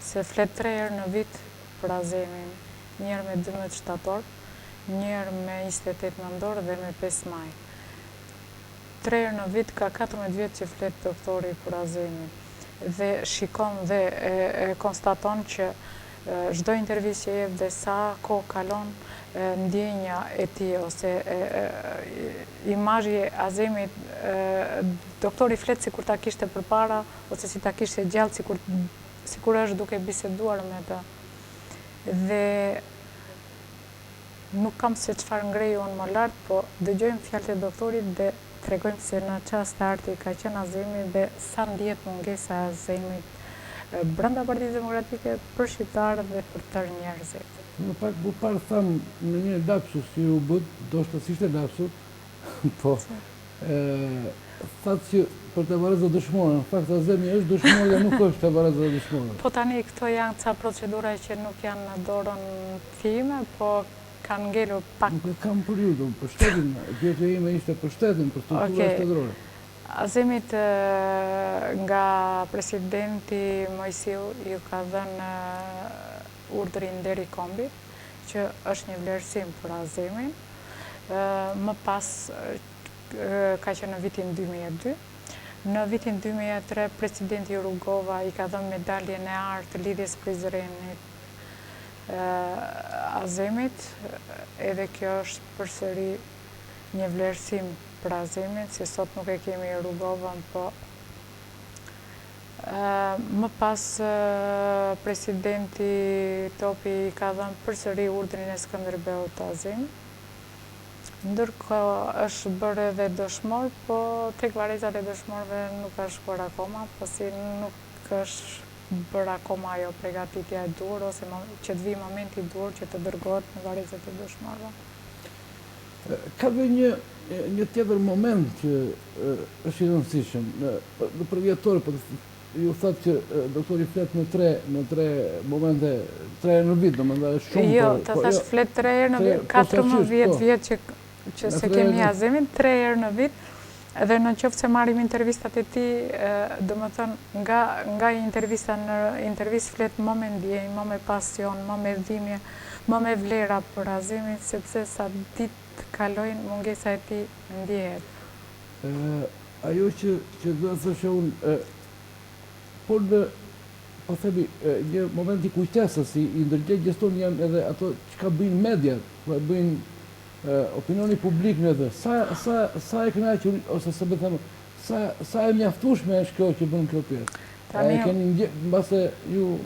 se flet 3 herë në vit për Azemin, njëherë me 12 shtator, njëherë me 28 nëntor dhe me 5 maj. 3 herë në vit ka 14 vjet që flet doktori për Azemin. Dhe shikon dhe e konstaton që çdo intervistë që jep dhe sa kohë kalon, ndjenja e tij ose imazhi e Azemit, doktori flet sikur ta kishte përpara ose si ta kishte gjallë, sikur është duke biseduar me ta. Dhe nuk kam se çfarë ngrej unë më lart, po dëgjojmë fjalët e doktorit dhe tregojmë se në çast të arti ka qenë Azemi dhe sa ndihet mungesa e Azemit brenda Partisë Demokratike për shqiptarët dhe për tërë njerëzit. Në pak bu parë thamë në një lapsus që u bët, do shtë s'ishte lapsus, po thatë që për të varëzë dëshmorën, në fakt Azemi është dëshmorë dhe nuk është të varëzë dëshmorën. Po tani këto janë ca procedura që nuk janë në dorën time, po kanë ngelur pak. Nuk e kam për ju, për shtetin, pyetja ime ishte për shtetin, për struktura shtetërore. Azemit nga presidenti Mojsiu ju ka dhënë urdhrin deri kombit, që është një vlerësim për Azemin, më pas ka që në vitin 2002. Në vitin 2003, presidenti Rugova i ka dhënë medaljen e artë lidhjes Prizrenit Azemit, edhe kjo është përsëri një vlerësim për Azemit, si sot nuk e kemi Rugovën, po më pas presidenti Topi i ka dhënë përsëri urdhrin e Skënderbeut Azemit. Ndërkohë është bërë edhe dëshmor, po tek varrezat e dëshmorëve nuk ka shkuar akoma, pasi nuk është bërë akoma ajo përgatitja e duhur, ose që të vi momenti i duhur që të dërgohet në varrezat e dëshmorëve. Ka dhe një tjetër moment që është i rëndësishëm. Në përvjetor, ju thëtë që doktori flet në tre momente, 3 herë në vit, do më nda shumë... Jo, të thash flet 3 herë në vit, 14 vjet që se kemi Azemin, 3 herë në vit, edhe në qoftë se marim intervistat e ti, do më thënë, nga intervista në intervist flet më me ndjenjë, më me pasion, më me dhimje, më me vlera për Azemin, sepse sa ditë kalojnë mungesa e ti ndjehet. Ajo që do të thëshë unë, por në, po themi, një moment i kujtesës, i ndërgjegjes geston janë edhe ato që ka bëjnë mediat, që bëjnë opinioni publik në dhe, sa e kënaqur, ose se me thëmë, sa e mjaftueshme është kjo që bënë kjo pjesë? E keni në base ju...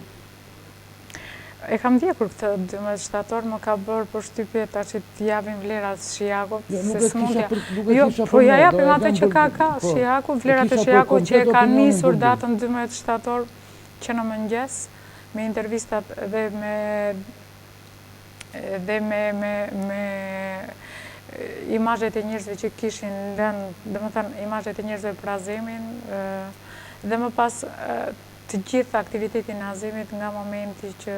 E kam ndjekur këtë 12 shtator, më ka bërë për shtypje ta që t'javim vlerat Shijakut, se s'mundja... Jo, po ja japim atë që ka Shijaku, vlerat e Shijaku që e ka nisur datën 12 shtator që në mëngjes, me intervistat dhe me imazhet e njerëzve që kishin lënë, dhe më thënë imazhet e njerëzve për Azemin, dhe më pas të gjithë aktivitetin e Azemit nga momenti që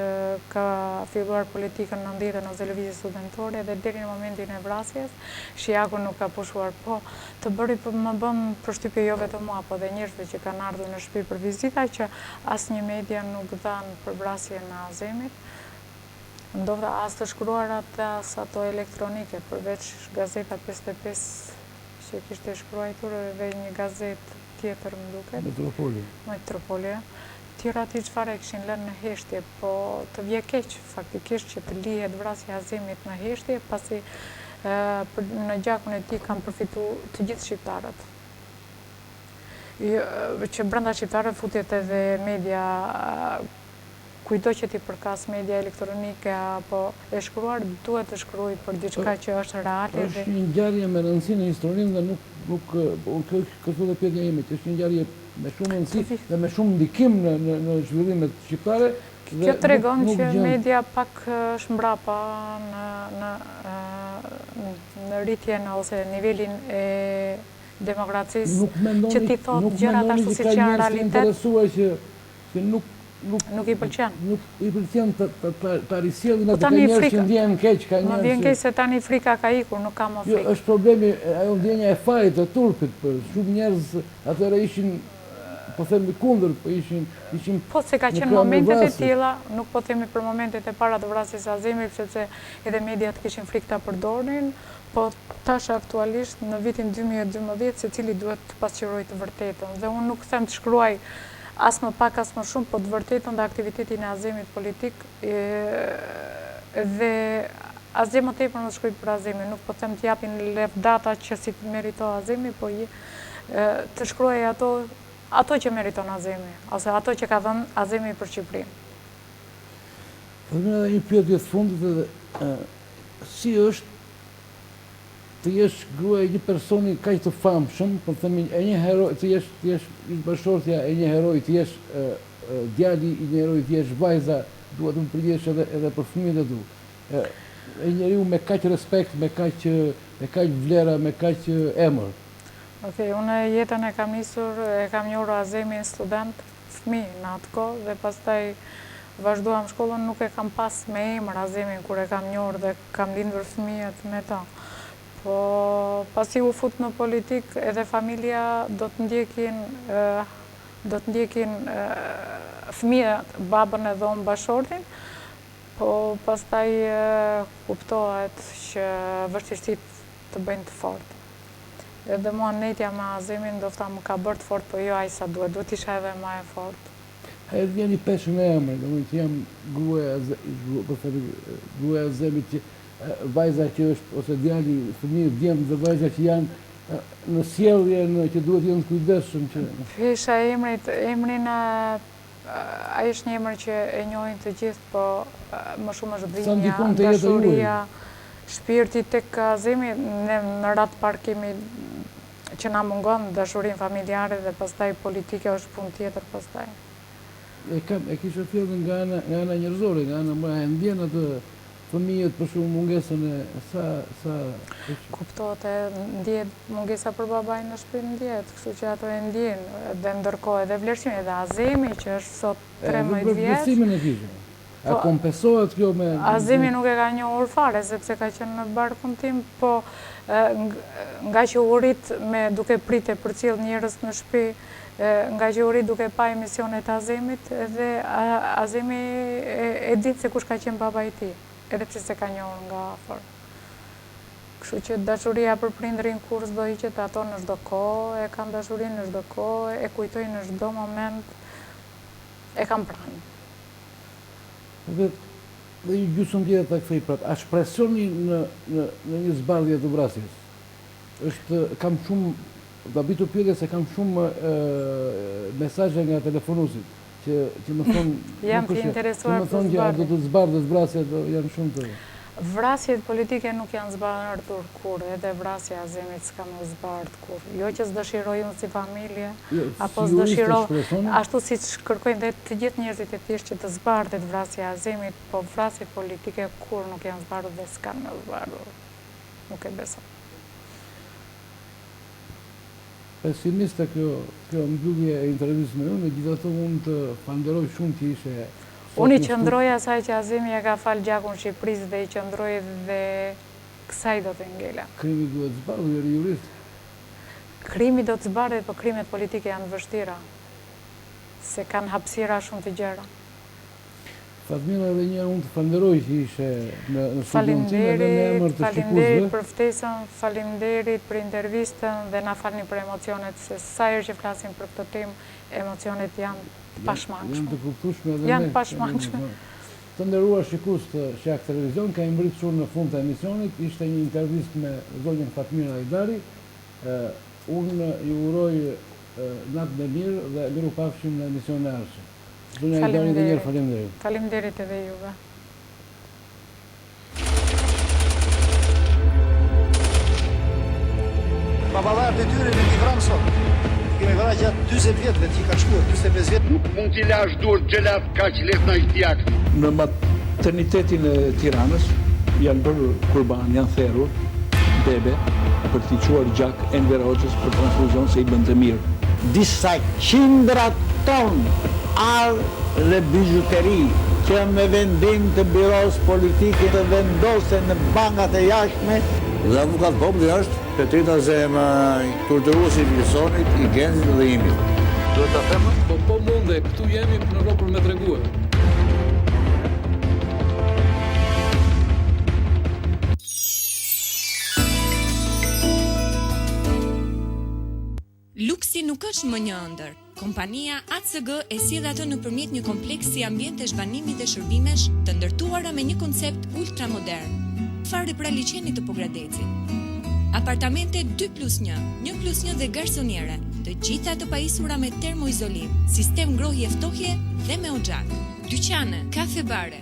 ka filluar politikën në ndjetën ose lëvizje studentore dhe deri në momentin e vrasjes, Shijaku nuk ka pushuar, po të bëri më bën përshtypje jo vetëm mua, po dhe njerëzve që kanë ardhur në shtëpi për vizita që asnjë media nuk dhanë për vrasjen e Azemit. Ndodha as të shkruarat as ato elektronike, përveç Gazeta 55 që kishte shkruar dhe një gazet tjetër më duket. Metropolia. Tjera ti çfarë kishin lënë në heshtje, po të vje keq faktikisht që të lihet vrasja e Azemit në heshtje, pasi në gjakun e tij kanë përfituar të gjithë shqiptarët. Që brenda shqiptarëve futet edhe media, kujto që ti përkas media elektronike apo e shkruar, duhet të shkruaj për diçka që është reale. Është një ngjarje me rëndësi në historinë dhe nuk kështu dhe pyetja ime, që është një ngjarje me shumë rëndësi dhe me shumë ndikim në zhvillimet shqiptare. Kjo tregon që media pak është mbrapa në rritjen ose nivelin e demokracisë, që ti thot gjërat ashtu siç janë realitet. Nuk i pëlqen. Nuk i pëlqen të arrisjellin atë njerëz që ndjehen keq, ka njerëz. Më vjen keq se tani frika ka ikur, nuk ka më frikë. Jo, është problemi, ajo ndjenja e fajit, e turpit, për shumë njerëz atëherë ishin, po themi kundër, po ishin... Po se ka qenë momentet e tilla, nuk po themi për momentet e para të vrasjes së Azemit, sepse edhe mediat kishin frikë ta përdorin, po tash aktualisht në vitin 2012 secili duhet të pasqyrojë të vërtetën. Dhe unë nuk them të shkruaj as më pak, as më shumë, po të vërtetën dhe aktivitetin e Azemit politik, dhe asgjë më tepër më shkruaj për Azemin, nuk po them të japin data që si të merito Azemi, po të shkruaj ato që meriton Azemi, ose ato që ka dhënë Azemi për Shqipërinë. Dhe edhe një pyetje të fundit edhe, si është të jesh gruaja e një personi kaq të famshëm, po themi e një heroj, të jesh bashkëshortja e një heroj, të jesh djali i një heroj, të jesh vajza, duhet të më përgjesh edhe për fëmijët e tu. E njeriu me kaq respekt, me kaq vlera, me kaq emër. Okej, unë jetën e kam nisur, e kam njohur Azemin student, fëmijë në atë kohë, dhe pastaj vazhduam shkollën, nuk e kam pas me emër Azemin kur e kam njohur dhe kam lindur fëmijët me ta. Po pasi u fut në politik, edhe familja do të ndjekin fëmijët, babën edhe unë bashortin, po pastaj kuptohet që vështirësitë të bëjnë të fortë. Edhe mua netja me Azimin ndofta më ka bërë të fortë, po jo aq sa duhet isha edhe më e fortë. E vjen i peshën e emër, domethënë që jam gruaja e Azemit, vajza që është, ose djali, fëmijë, djemt dhe vajza që janë në sjellje, që duhet jenë të kujdesshëm që... Pesha emrin ai është një emër që e njohin të gjithë, po më shumë është dhinja, dashuria, shpirti tek Azimi, në rat parkimi që na mungon, dashurinë familjare dhe pastaj politike është punë tjetër pastaj. E kisha fjellën nga ana njerëzore, nga ana më e ndjen atë fëmijët për shumë mungesën e sa... Kuptohet e ndjet mungesa për babajnë në shtëpi ndjet, kështu që ato e ndjen, dhe ndërkohë edhe vlerësimi, edhe Azimi që është sot 13 vjeç. Vlerësimin e kisha. A kompensohet kjo me... Azimi nuk e ka njohur fare, sepse ka qenë në barkun tim, po nga që u rrit me duke prite për cilë njerëz në shtëpi, nga që u rrit duke pa emisionet Azimit, edhe Azimi e ditë se kush ka qenë baba i tij, edhe pse se ka njohur nga afër. Kështu që dashuria për prindrin kur s'do hiqet, ato në çdo kohë, e kanë dashurinë në çdo kohë, e kujtojnë në çdo moment, e kanë pranë. Dhe ju gjysmë tjetër të kthej prapë, a shpresoni në një zbardhje të vrasjes? Kam shumë, da bitu pyetje se kam shumë mesazhe nga telefonuesit, që më thonë... Jam të interesuar për zbardhje. Që më thonë që do të zbardhë vrasjet, janë shumë të... Vrasjet politike nuk janë zbardhur kur, edhe vrasja Azimit s'ka më zbardh kur. Jo që s'dëshiroj unë si familje, apo s'dëshiroj, ashtu si kërkojnë dhe të gjithë njerëzit e thjeshtë që të zbardhet vrasja Azimit, po vrasjet politike kur nuk janë zbardhur dhe s'kan më zbardhur. Nuk e besoj. Pesimiste kjo mbyllje e intervistës me unë, megjithatë unë të falenderoj shumë që ishe... Unë i qëndroj asaj që Azimi e ka falë gjakun Shqipërisë dhe i qëndroj dhe kësaj do të ngela. Krimi duhet zbardhur, jeri jurist? Krimi do të zbardhet, po krimet politike janë vështira, se kanë hapësira shumë të gjera. Fatmira, edhe një unë të falenderoj që ishe në studion time dhe në emër të shqiptarëve. Faleminderit për ftesën, faleminderit për intervistën dhe na falni për emocionet, se sa herë që flasim për këtë temë, emocionet janë të pashmangshme. Janë të kuptueshme edhe me. Janë pashmangshme. Të nderuar shikues të Shaq Televizion, ka mbritur në fund të emisionit, ishte një intervistë me zonjën Fatmira Hajdari. Unë ju uroj natë e mirë dhe mirupafshim në emisionin e ardhshëm. Zonja Hajdari, dhe njerë faleminderit. Faleminderit edhe juve. Baballarët e tyre në t'i vranë sot. Kemi vëra gjatë 20 vjetëve që i ka shkuar, 25 vjetë. Nuk mund t'i lash dur xhelat kaq lehtë na shtjak. Në maternitetin e Tiranës janë bërë kurban, janë therrur bebe për t'i quar gjak Enver Hoxhës për transfuzion se i bën të mirë. Disa qindra tonë arë dhe bijuteri që me vendim të biros politike të vendosen në bankat e jashtme. Dhe avukat populli është Petrita Zema, turturuesi i Wilsonit, i Genzit dhe imit. Duhet ta them? Po munde, këtu jemi në rrugë për me treguar. Luksi nuk është më një ëndër. Kompania ACG e sjell atë nëpërmjet një kompleksi ambiente zhvannimi dhe shërbimesh të ndërtuara me një koncept ultramodern. Çfarë pra liçeni të Pogradecit? Apartamente 2+1, 1+1 dhe garsoniere, të gjitha të pajisura me termoizolim, sistem ngrohje ftohje dhe me oxhak. Dyqane, kafe bare.